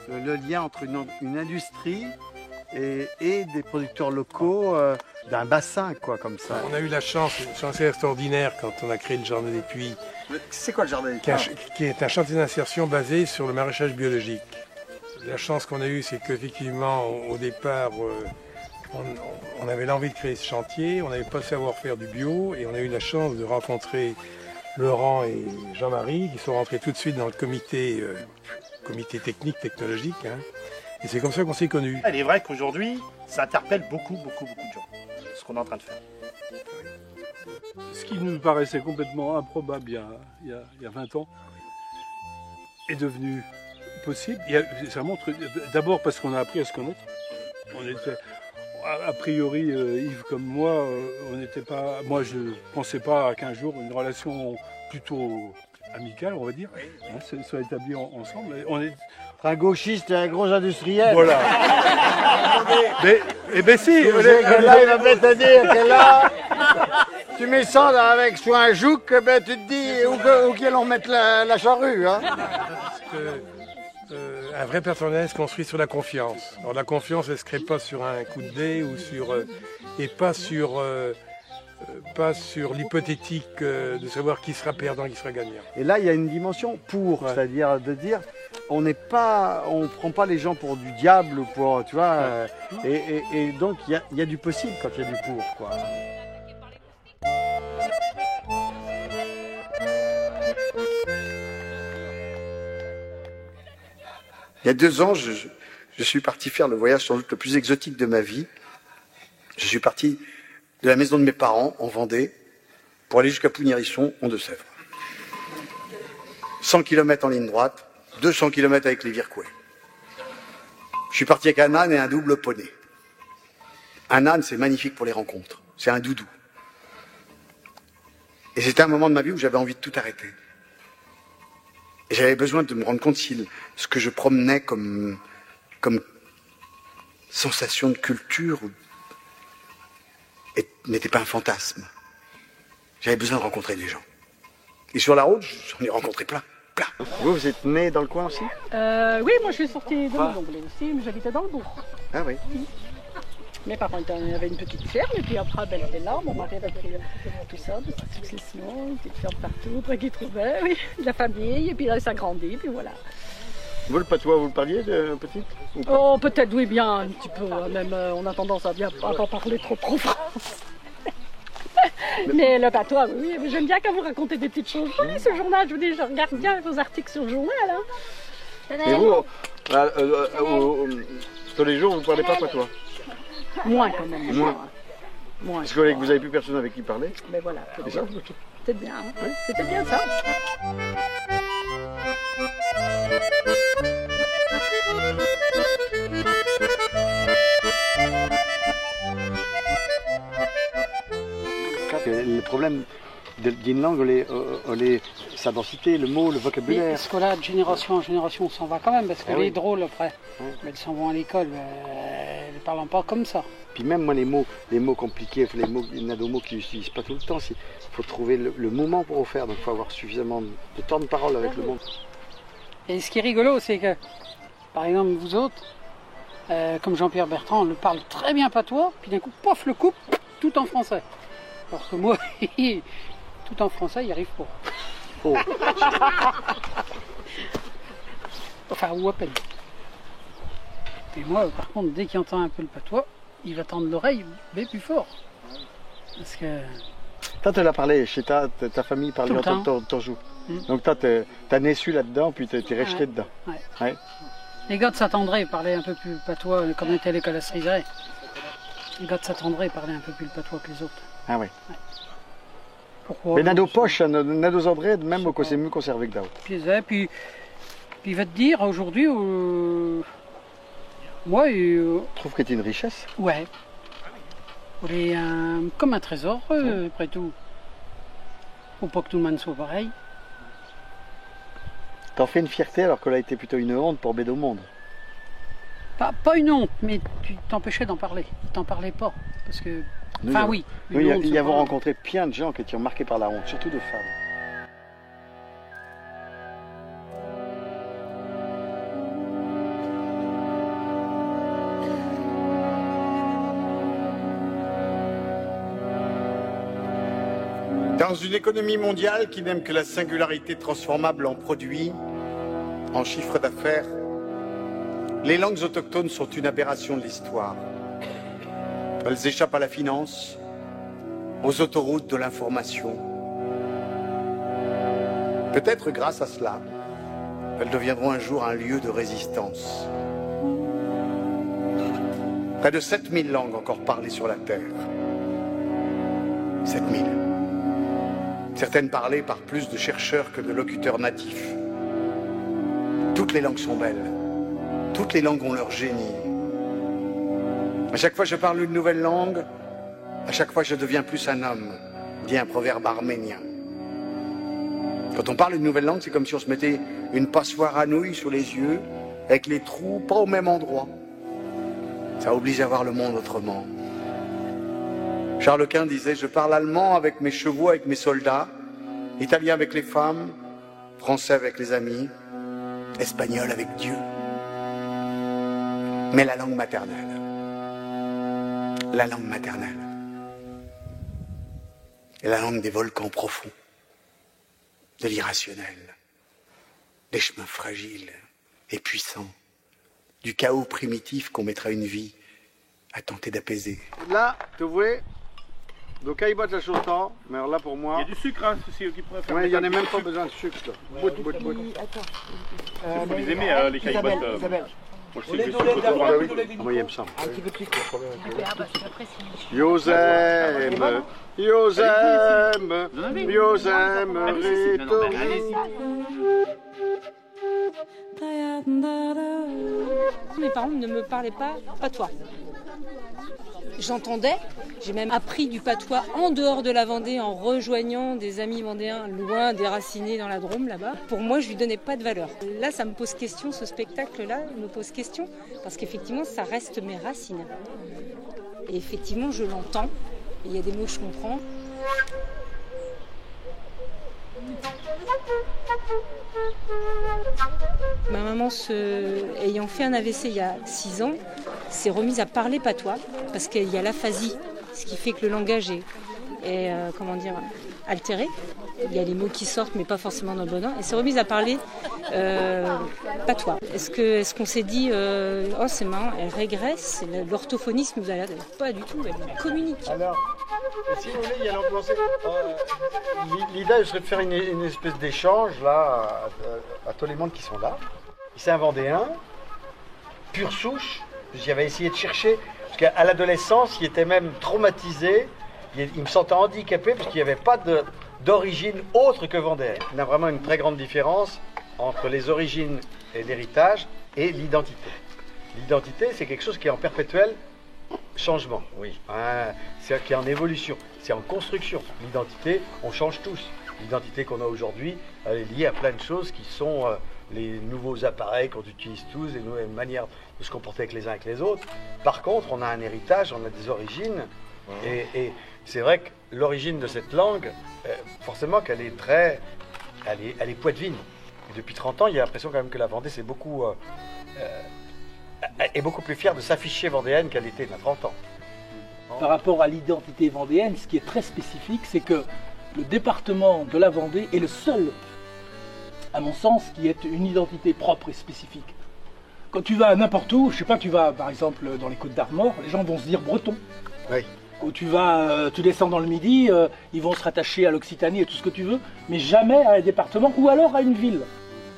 le lien entre une industrie et des producteurs locaux d'un bassin, quoi, comme ça. On a eu la chance, une chance extraordinaire quand on a créé le Jardin des Puits. C'est quoi le Jardin des Puits qui est un chantier d'insertion basé sur le maraîchage biologique. La chance qu'on a eue, c'est qu'effectivement, au départ, on avait l'envie de créer ce chantier, on n'avait pas le savoir-faire du bio, et on a eu la chance de rencontrer Laurent et Jean-Marie, qui sont rentrés tout de suite dans le comité technique, technologique. Hein. Et c'est comme ça qu'on s'est connus. Il est vrai qu'aujourd'hui, ça interpelle beaucoup de gens, ce qu'on est en train de faire. Ce qui nous paraissait complètement improbable il y a 20 ans est devenu possible. Ça montre d'abord parce qu'on a appris à se connaître. On était, a priori, Yves comme moi, moi je ne pensais pas qu'un jour une relation plutôt amicale, on va dire, soit établie ensemble. On est un gauchiste et un gros industriel. Voilà. mais si. Là, il va peut-être te dire que là, tu mets ça avec sur un jouk, ben, tu te dis où qu'ils vont mettre la charrue. Hein. Un vrai partenariat se construit sur la confiance. Alors la confiance, elle ne se crée pas sur un coup de dé ou pas sur l'hypothétique de savoir qui sera perdant, qui sera gagnant. Et là, il y a une dimension c'est-à-dire de dire, on prend pas les gens pour du diable ou pour, tu vois, et donc il y a du possible quand il y a du pour, quoi. Il y a 2 ans, je suis parti faire le voyage sans doute le plus exotique de ma vie. Je suis parti de la maison de mes parents en Vendée pour aller jusqu'à Pougnérisson en Deux-Sèvres. 100 km en ligne droite, 200 km avec les Virquois. Je suis parti avec un âne et un double poney. Un âne, c'est magnifique pour les rencontres. C'est un doudou. Et c'était un moment de ma vie où j'avais envie de tout arrêter. Et j'avais besoin de me rendre compte si ce que je promenais comme sensation de culture n'était pas un fantasme. J'avais besoin de rencontrer des gens. Et sur la route, j'en ai rencontré plein. Vous êtes né dans le coin aussi? Oui, moi je suis sortie de Maison-Blé aussi, mais j'habitais dans le bourg. Ah oui. Mes parents avaient une petite ferme, et puis après, elle était là, mon mari avait pris tout ça, de sa succession, une petite ferme partout, après qu'il trouvait, oui, de la famille, et puis là, il s'agrandit, puis voilà. Vous, le patois, vous le parliez de petite? Oh, peut-être, oui, bien, un petit peu, même, on a tendance à bien pas parler trop France. Mais le patois, oui, j'aime bien quand vous racontez des petites choses. Oui, ce journal, je vous dis, je regarde bien vos articles sur le journal. Hein. Et vous, tous les jours, vous ne parlez pas patois? Moins quand même. Moins. Parce que vous n'avez plus personne avec qui parler? Mais voilà, c'est ça. C'était bien, hein. Oui. C'était bien ça. Le problème d'une langue, sa densité, le mot, le vocabulaire. Oui, parce que là, de génération en génération, on s'en va quand même, parce que les drôles, après, elles s'en vont à l'école, elles ne parlent pas comme ça. Puis même moi, les mots compliqués, il y en a des mots qu'ils n'utilisent pas tout le temps. Il faut trouver le moment pour en faire, donc il faut avoir suffisamment de temps de parole avec le monde. Et ce qui est rigolo, c'est que, par exemple, vous autres, comme Jean-Pierre Bertrand, on le parle très bien patois, puis d'un coup, pof, le coupe, tout en français. Alors que moi, tout en français, il n'y arrive pas. Oh. Enfin, ou à peine. Et moi, par contre, dès qu'il entend un peu le patois, il va tendre l'oreille, mais plus fort. Parce que... Toi, tu l'as parlé, chez ta famille parlait en Torjou. Donc toi, t'as naissé là-dedans, puis t'es resté dedans. Ouais. Les gars de Saint-André parlaient un peu plus patois, comme on était à l'école à Sriveret. Les gars de Saint-André parlaient un peu plus le patois que les autres. Ah oui. Ouais. Pourquoi? Mais Nado Poche, Nado André, même c'est mieux conservé que d'autres. Puis il va te dire aujourd'hui, moi, je trouve que c'est une richesse. Ouais. Il est comme un trésor, après tout. Faut pas que tout le monde soit pareil. T'en fais une fierté alors qu'elle a été plutôt une honte pour Bédo Monde. Pas une honte, mais tu t'empêchais d'en parler. Tu t'en parlais pas. Parce que. Enfin, oui. Nous y avons rencontré plein de gens qui étaient marqués par la honte, surtout de femmes. Dans une économie mondiale qui n'aime que la singularité transformable en produits, en chiffre d'affaires, les langues autochtones sont une aberration de l'histoire. Elles échappent à la finance, aux autoroutes de l'information. Peut-être grâce à cela, elles deviendront un jour un lieu de résistance. Près de 7000 langues encore parlées sur la Terre. 7000. Certaines parlées par plus de chercheurs que de locuteurs natifs. Toutes les langues sont belles. Toutes les langues ont leur génie. À chaque fois que je parle une nouvelle langue, à chaque fois je deviens plus un homme, dit un proverbe arménien. Quand on parle une nouvelle langue, c'est comme si on se mettait une passoire à nouilles sur les yeux, avec les trous pas au même endroit. Ça oblige à voir le monde autrement. Charles Quint disait, je parle allemand avec mes chevaux, avec mes soldats, italien avec les femmes, français avec les amis, espagnol avec Dieu. Mais la langue maternelle, est la langue des volcans profonds, de l'irrationnel, des chemins fragiles et puissants, du chaos primitif qu'on mettra une vie à tenter d'apaiser. Là, tu vois, donc il boit la chantant, mais alors là pour moi... Il y a du sucre, hein, ceci qui pourrait faire... Ouais, il n'y en a même pas besoin de sucre. Bout. Vous les aimez, les caillottes. Isabelle. Moi, je sais que je moi, il aime ça. Un petit peu de sucre. Yosem, Mes parents ne me parlaient pas patois. J'entendais, j'ai même appris du patois en dehors de la Vendée en rejoignant des amis vendéens loin déracinés dans la Drôme là-bas. Pour moi, je lui donnais pas de valeur. Là, ça me pose question, ce spectacle-là me pose question parce qu'effectivement, ça reste mes racines. Et effectivement, je l'entends. Il y a des mots que je comprends. Ma maman, ayant fait un AVC il y a 6 ans, s'est remise à parler patois parce qu'il y a l'aphasie, ce qui fait que le langage est altéré. Il y a les mots qui sortent, mais pas forcément dans le bon ordre. Elle s'est remise à parler patois. Est-ce qu'on s'est dit, oh c'est marrant, elle régresse, l'orthophonisme nous a l'air pas du tout, elle communique. Alors, si vous voulez, il y a l'ambiance. L'idée serait de faire une espèce d'échange là à tous les mondes qui sont là. C'est un Vendéen, pure souche. J'avais essayé de chercher, parce qu'à l'adolescence, il était même traumatisé. Il me sentait handicapé parce qu'il n'y avait pas d'origine autre que vendéenne. Il y a vraiment une très grande différence entre les origines et l'héritage et l'identité. L'identité, c'est quelque chose qui est en perpétuel changement. Oui. C'est qui est en évolution, c'est en construction. L'identité, on change tous. L'identité qu'on a aujourd'hui, elle est liée à plein de choses qui sont les nouveaux appareils qu'on utilise tous, les nouvelles manières de se comporter avec les uns et avec les autres. Par contre, on a un héritage, on a des origines. Et c'est vrai que l'origine de cette langue, forcément qu'elle est elle est poitevine. Et depuis 30 ans, il y a l'impression quand même que la Vendée est beaucoup plus fière de s'afficher vendéenne qu'elle était il y a 30 ans. Par rapport à l'identité vendéenne, ce qui est très spécifique, c'est que le département de la Vendée est le seul, à mon sens, qui ait une identité propre et spécifique. Quand tu vas n'importe où, je sais pas, tu vas par exemple dans les Côtes d'Armor, les gens vont se dire breton. Oui. Où tu descends dans le Midi, ils vont se rattacher à l'Occitanie et tout ce que tu veux, mais jamais à un département ou alors à une ville.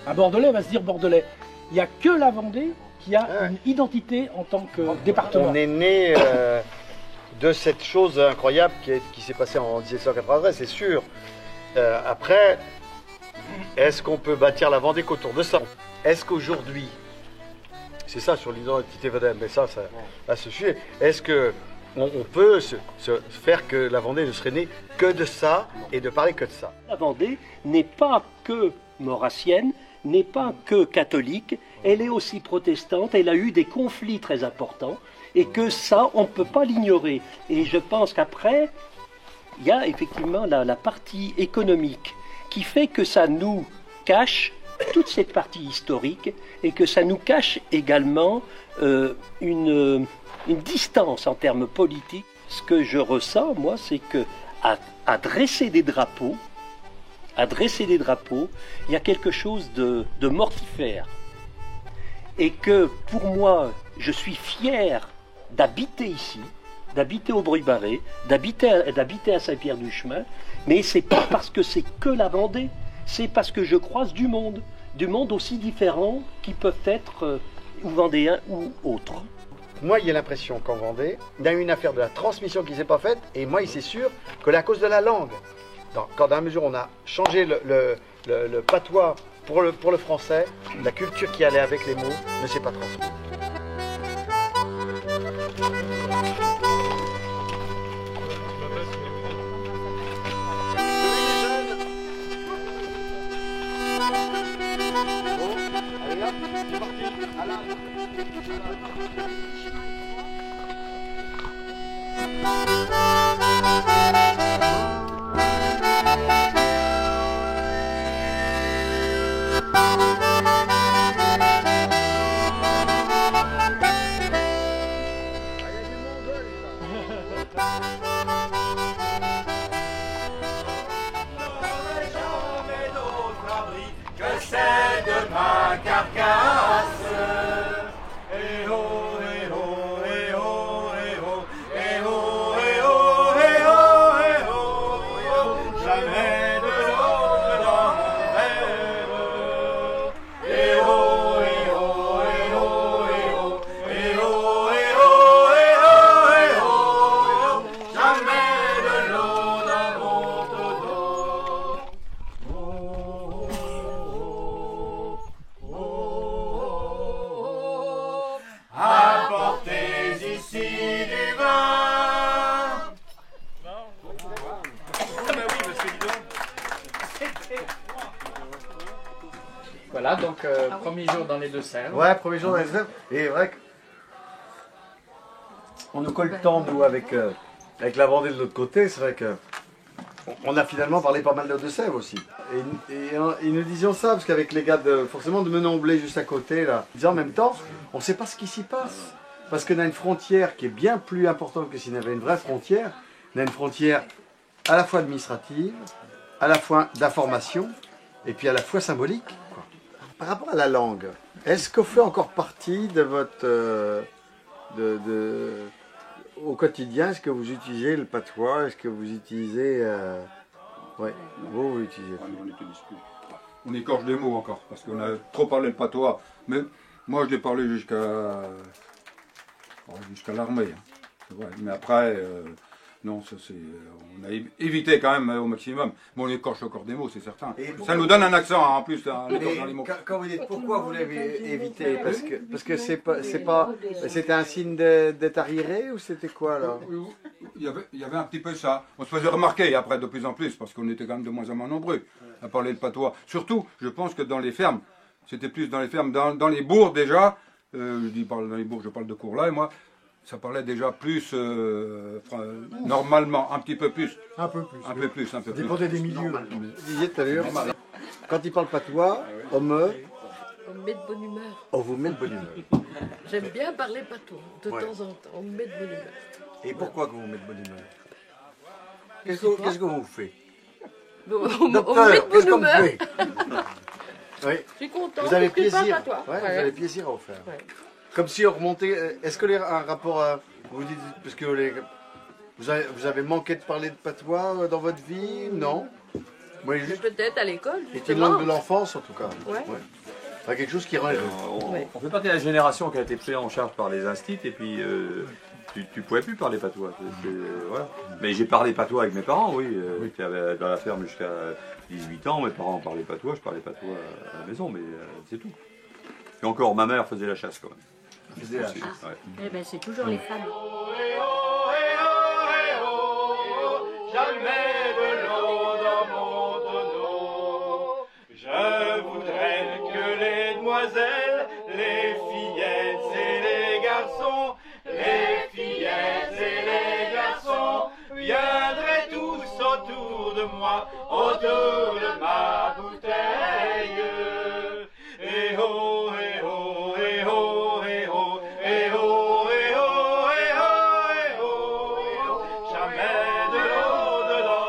Un Bordelais va se dire Bordelais. Il n'y a que la Vendée qui a une identité en tant que département. On est né de cette chose incroyable qui s'est passée en 1793, c'est sûr. Après, est-ce qu'on peut bâtir la Vendée qu'autour de ça? Est-ce qu'aujourd'hui, c'est ça sur l'identité vendéenne, mais ça se suit. Est-ce que on peut se faire que la Vendée ne serait née que de ça et de parler que de ça? La Vendée n'est pas que maurassienne, n'est pas que catholique, elle est aussi protestante, elle a eu des conflits très importants et que ça, on ne peut pas l'ignorer. Et je pense qu'après, il y a effectivement la partie économique qui fait que ça nous cache toute cette partie historique et que ça nous cache également une distance en termes politiques. Ce que je ressens, moi, c'est que à dresser des drapeaux, il y a quelque chose de mortifère. Et que pour moi, je suis fier d'habiter ici, d'habiter au Bruy-Barré, d'habiter à Saint-Pierre-du-Chemin, mais c'est pas parce que c'est que la Vendée, c'est parce que je croise du monde aussi différent qui peuvent être ou vendéens ou autres. Moi, il y a l'impression qu'en Vendée, il y a eu une affaire de la transmission qui ne s'est pas faite, et moi, c'est sûr que c'est à cause de la langue. Quand dans la mesure où on a changé le patois pour le français, la culture qui allait avec les mots ne s'est pas transmise. Voilà, donc premier jour dans les Deux-Sèvres. Ouais, premier jour dans les Deux-Sèvres. Et vrai que on nous colle le temps, nous, avec la Vendée de l'autre côté. C'est vrai que on a finalement parlé pas mal de Deux-Sèvres aussi. Et nous disions ça, parce qu'avec les gars forcément de Menon-Blé juste à côté, là, ils disaient en même temps, on ne sait pas ce qui s'y passe. Parce qu'on a une frontière qui est bien plus importante que s'il y avait une vraie frontière. On a une frontière à la fois administrative, à la fois d'information, et puis à la fois symbolique. Quoi. Par rapport à la langue, est-ce qu'on fait encore partie de votre... au quotidien, est-ce que vous utilisez le patois? Est-ce que vous utilisez... Ouais, vous l'utilisez. On n'utilise plus. On écorche des mots encore, parce qu'on a trop parlé le patois. Mais moi, je l'ai parlé jusqu'à l'armée. Hein. C'est vrai. Mais après, non, ça, on a évité quand même au maximum. Mais on écorche encore des mots, c'est certain. Ça nous donne un accent, hein, en plus, hein, dans les mots. Quand vous dites pourquoi vous l'avez évité, parce que c'était un signe d'être arriéré ou c'était quoi là? Il y avait un petit peu ça. On se faisait remarquer après de plus en plus, parce qu'on était quand même de moins en moins nombreux à parler le patois. Surtout, je pense que dans les fermes, c'était plus dans les fermes, dans les bourgs déjà, je dis dans les bourgs, je parle de Courlaye, moi, ça parlait déjà plus, normalement, un petit peu plus. Un peu plus. Un peu plus. Ça dépendait des milieux. Vous disiez tout à l'heure, quand ils parlent patois, on me met de bonne humeur. On vous met de bonne humeur. J'aime bien parler patois, de temps en temps, on me met de bonne humeur. Et pourquoi que vous mettez de bonne humeur? Qu'est-ce que vous faites? On me met de bonne humeur. Oui. Je suis content. Vous avez plaisir. Vous avez plaisir à vous faire. Ouais. Comme si on remontait. Est-ce que un rapport à, vous dites parce que vous avez manqué de parler de patois dans votre vie? Non. Peut-être à l'école. C'était une langue de l'enfance en tout cas. Ouais. Enfin, quelque chose qui rend heureux. On fait partie de la génération qui a été prise en charge par les instits et puis tu pouvais plus parler patois. Voilà. Mais j'ai parlé patois avec mes parents, oui. J'étais dans la ferme jusqu'à 18 ans, mes parents parlaient patois, je parlais patois à la maison, mais c'est tout. Et encore, ma mère faisait la chasse quand même. Faisait la chasse. Eh ben, c'est toujours les femmes. Jamais de l'eau dans mon tonneau. Je voudrais que les demoiselles, les fillettes et les garçons, viendraient tous autour de moi, autour de ma bouteille. Et oh, et oh, et oh, et oh, et oh, et oh, et oh, et oh, jamais de l'eau dedans.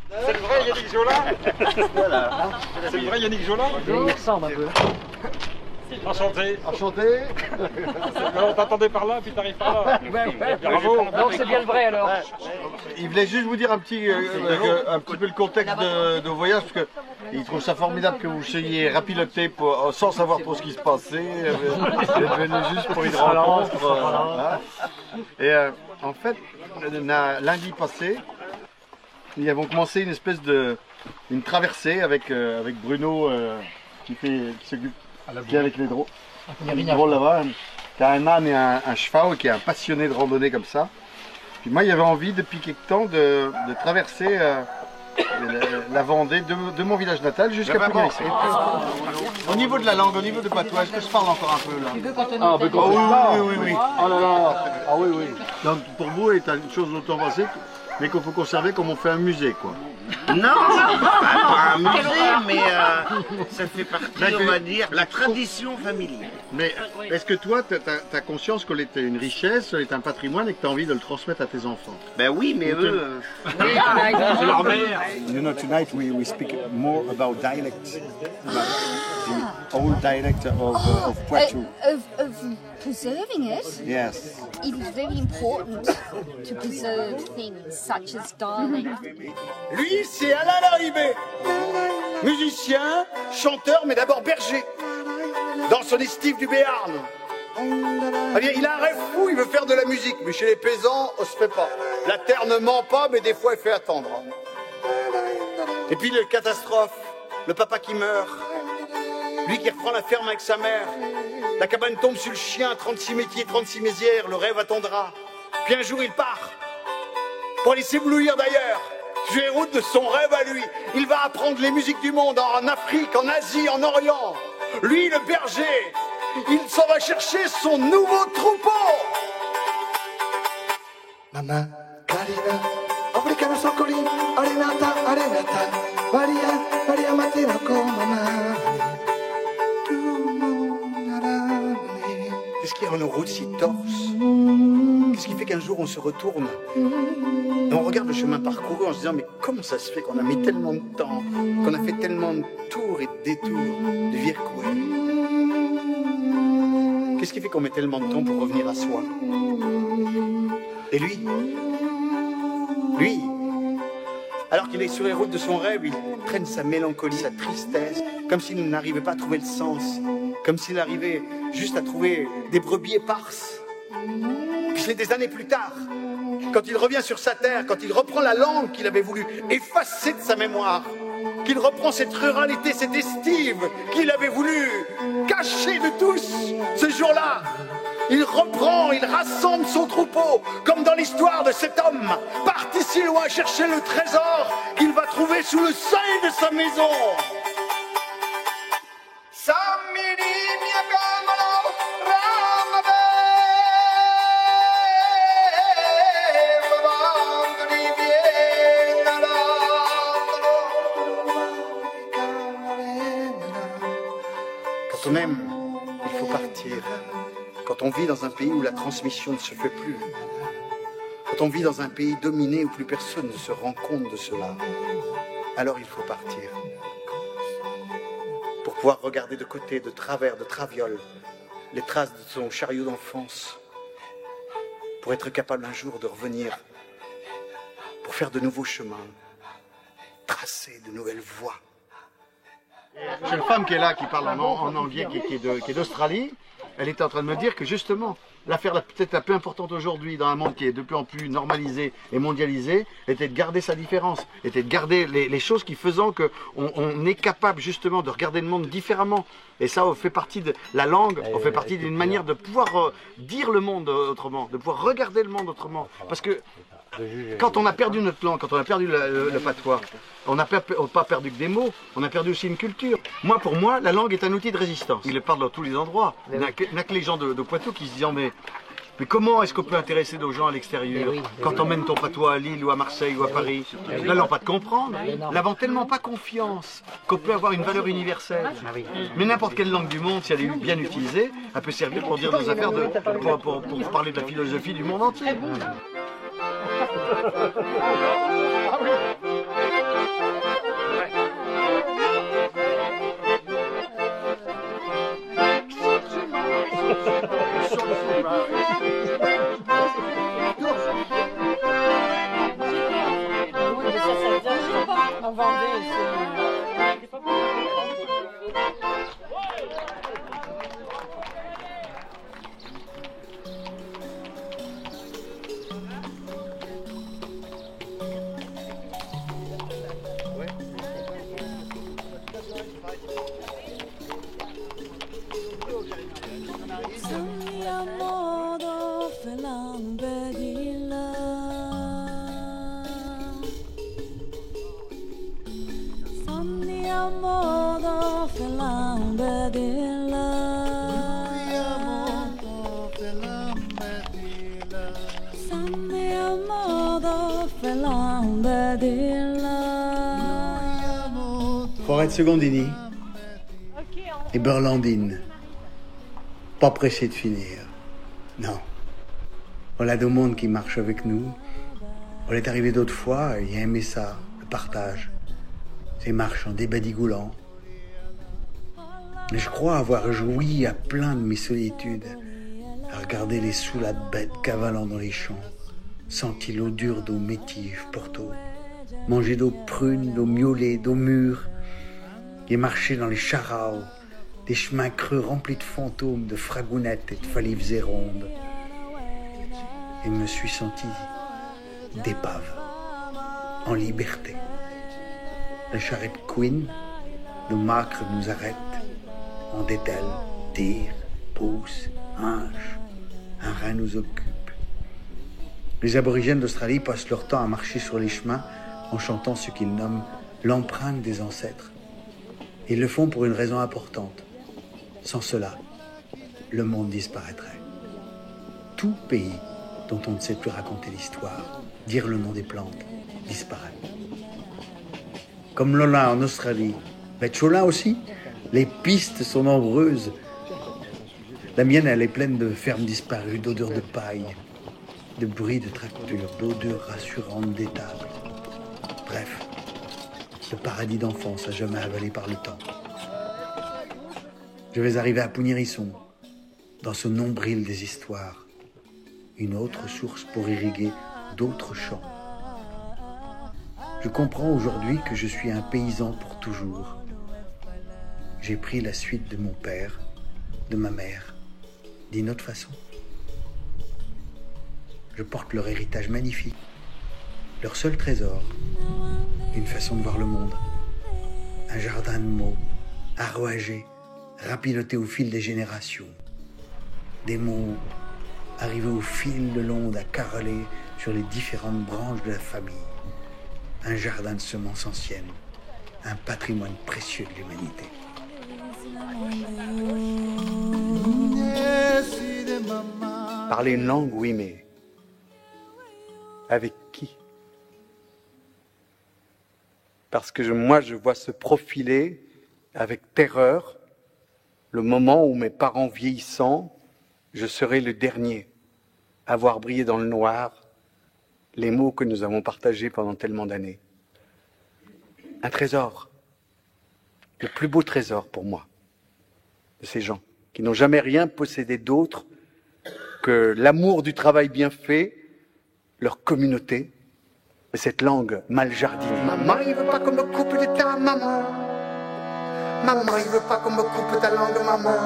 C'est le vrai Yannick Jolin. Voilà. C'est le vrai Yannick Jolin. Il ressemble un peu. Enchanté. Enchanté. On t'attendait par là, puis t'arrives par là. Bravo. Donc c'est bien le vrai alors. Il voulait juste vous dire un petit peu le contexte de vos voyages, parce qu'il trouve ça formidable que vous soyez rapiloté sans savoir trop ce qui se passait. Vous êtes venu juste pour une rencontre. Et en fait, lundi passé, nous avons commencé une espèce une traversée avec Bruno qui s'occupe avec les drôles. Là-bas, qui a un âne et un cheval, qui est un passionné de randonnée comme ça. Puis moi, il y avait envie depuis quelque temps de traverser la Vendée de mon village natal jusqu'à Pugnac. Au niveau de la langue, au niveau de patois, est-ce que je parle encore un peu là? Oui. Oh là là. Ah oui. Donc pour vous, c'est une chose dont on va passer, mais qu'il faut conserver comme on fait un musée, quoi. Non, pas un musée, mais ça fait partie, on va dire, de la tradition familiale. Mais est-ce que toi, tu as conscience que c'est une richesse, c'est un patrimoine et que tu as envie de le transmettre à tes enfants? Ben oui, mais eux... C'est leur mère. You know, tonight we speak more about dialect, the old dialect of Poitou. Of preserving it? Yes. It is very important to preserve things such as dialect. Lui, c'est Alain Larrivée, musicien, chanteur, mais d'abord berger, dans son estive du Béarn. Il a un rêve fou, il veut faire de la musique, mais chez les paysans, on se fait pas. La terre ne ment pas, mais des fois, elle fait attendre. Et puis, les catastrophes, le papa qui meurt, lui qui reprend la ferme avec sa mère, la cabane tombe sur le chien, 36 métiers, 36 mésières, le rêve attendra. Puis un jour, il part, pour aller s'éblouir d'ailleurs. Sur les routes de son rêve à lui, il va apprendre les musiques du monde en Afrique, en Asie, en Orient. Lui, le berger, il s'en va chercher son nouveau troupeau. Mama, Karina, Africano Socoli, Arenata, Maria Matinoko, Mama. Qu'est-ce qui rend nos routes si torses? Qu'est-ce qui fait qu'un jour on se retourne et on regarde le chemin parcouru en se disant mais comment ça se fait qu'on a mis tellement de temps, qu'on a fait tellement de tours et de détours de Virkoué? Qu'est-ce qui fait qu'on met tellement de temps pour revenir à soi? Et lui, alors qu'il est sur les routes de son rêve, il traîne sa mélancolie, sa tristesse, comme s'il n'arrivait pas à trouver le sens, comme s'il arrivait juste à trouver des brebis éparses. Puis c'est des années plus tard, quand il revient sur sa terre, quand il reprend la langue qu'il avait voulu effacer de sa mémoire, qu'il reprend cette ruralité, cette estive qu'il avait voulu cacher de tous, ce jour-là, il reprend, il rassemble son troupeau, comme dans l'histoire de cet homme, parti si loin chercher le trésor qu'il va trouver sous le seuil de sa maison. Quand on aime, il faut partir. Quand on vit dans un pays où la transmission ne se fait plus. Quand on vit dans un pays dominé où plus personne ne se rend compte de cela. Alors il faut partir. Pour pouvoir regarder de côté, de travers, de traviole, les traces de son chariot d'enfance. Pour être capable un jour de revenir. Pour faire de nouveaux chemins. Tracer de nouvelles voies. J'ai une femme qui est là, qui parle en anglais, qui est d'Australie. Elle était en train de me dire que justement, l'affaire peut-être la plus importante aujourd'hui dans un monde qui est de plus en plus normalisé et mondialisé, était de garder sa différence, était de garder les choses qui faisant qu'on est capable justement de regarder le monde différemment. Et ça fait partie de la langue, on fait partie d'une manière de pouvoir dire le monde autrement, de pouvoir regarder le monde autrement. Parce que quand on a perdu notre langue, quand on a perdu le patois, on n'a pas perdu que des mots, on a perdu aussi une culture. Pour moi, la langue est un outil de résistance. Il le parle dans tous les endroits. Il n'y a que les gens de Poitou qui se disent mais comment est-ce qu'on peut intéresser nos gens à l'extérieur quand on mène ton patois à Lille ou à Marseille ou à Paris? Là, l'on pas de comprendre. N'avant tellement pas confiance qu'on peut avoir une valeur universelle. Mais n'importe quelle langue du monde, si elle est bien utilisée, elle peut servir pour dire nos affaires, pour parler de la philosophie du monde entier. Ah oui. Forêt de Secondini et Burlandine. Pas pressé de finir. Non. Voilà deux mondes qui marchent avec nous. On est arrivé d'autres fois et il a aimé ça, le partage. Ces marches en débadigoulant. Et je crois avoir joui à plein de mes solitudes, à regarder les soulades bêtes cavalant dans les champs, senti l'eau dure d'eau métive Porto, manger d'eau prune, d'eau miaulée, d'eau mûre, et marcher dans les charaos, des chemins creux remplis de fantômes, de fragounettes et de falives érondes. Et me suis senti d'épave, en liberté. La charrette Queen, de Macre nous arrête, on dételle, tire, pousse, hinche, un rein nous occupe. Les aborigènes d'Australie passent leur temps à marcher sur les chemins en chantant ce qu'ils nomment l'empreinte des ancêtres. Ils le font pour une raison importante. Sans cela, le monde disparaîtrait. Tout pays dont on ne sait plus raconter l'histoire, dire le nom des plantes, disparaît. Comme Lola en Australie, mais Chola aussi, les pistes sont nombreuses. La mienne, elle est pleine de fermes disparues, d'odeurs de paille, de bruits de tractures, d'odeurs rassurantes d'étables. Bref, le paradis d'enfance à jamais avalé par le temps. Je vais arriver à Pougnérisson, dans ce nombril des histoires, une autre source pour irriguer d'autres champs. Je comprends aujourd'hui que je suis un paysan pour toujours. J'ai pris la suite de mon père, de ma mère, d'une autre façon. Je porte leur héritage magnifique, leur seul trésor, une façon de voir le monde, un jardin de mots, arroagé, rapiloté au fil des générations, des mots arrivés au fil de l'onde à caroler sur les différentes branches de la famille, un jardin de semences anciennes, un patrimoine précieux de l'humanité. Parler une langue, oui, mais avec qui? Parce que moi, je vois se profiler avec terreur le moment où mes parents vieillissants, je serai le dernier à voir briller dans le noir les mots que nous avons partagés pendant tellement d'années. Un trésor, le plus beau trésor pour moi, de ces gens qui n'ont jamais rien possédé d'autre que l'amour du travail bien fait, leur communauté, et cette langue mal jardinée. Maman, il veut pas qu'on me coupe de ta maman. Maman, il veut pas qu'on me coupe ta langue, maman.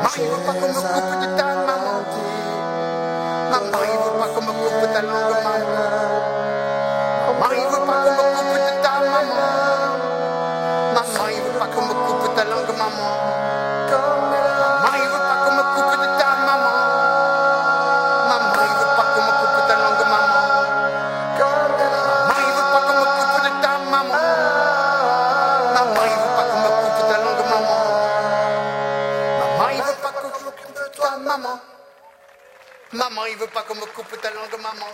Maman, il veut pas qu'on me coupe de ta maman. Maman, il veut pas qu'on me coupe ta langue, maman. Maman, il veut pas qu'on me coupe de ta maman. Maman, il veut pas qu'on me coupe ta langue, maman. Maman, il veut pas qu'on me coupe de ta maman. Maman, il veut pas qu'on me coupe ta langue, maman. Maman, il veut pas qu'on me coupe de ta maman. Maman, il veut pas qu'on me coupe ta langue, maman. Maman, il veut pas qu'on me coupe de toi, maman. Maman, il veut pas qu'on me coupe ta langue, maman.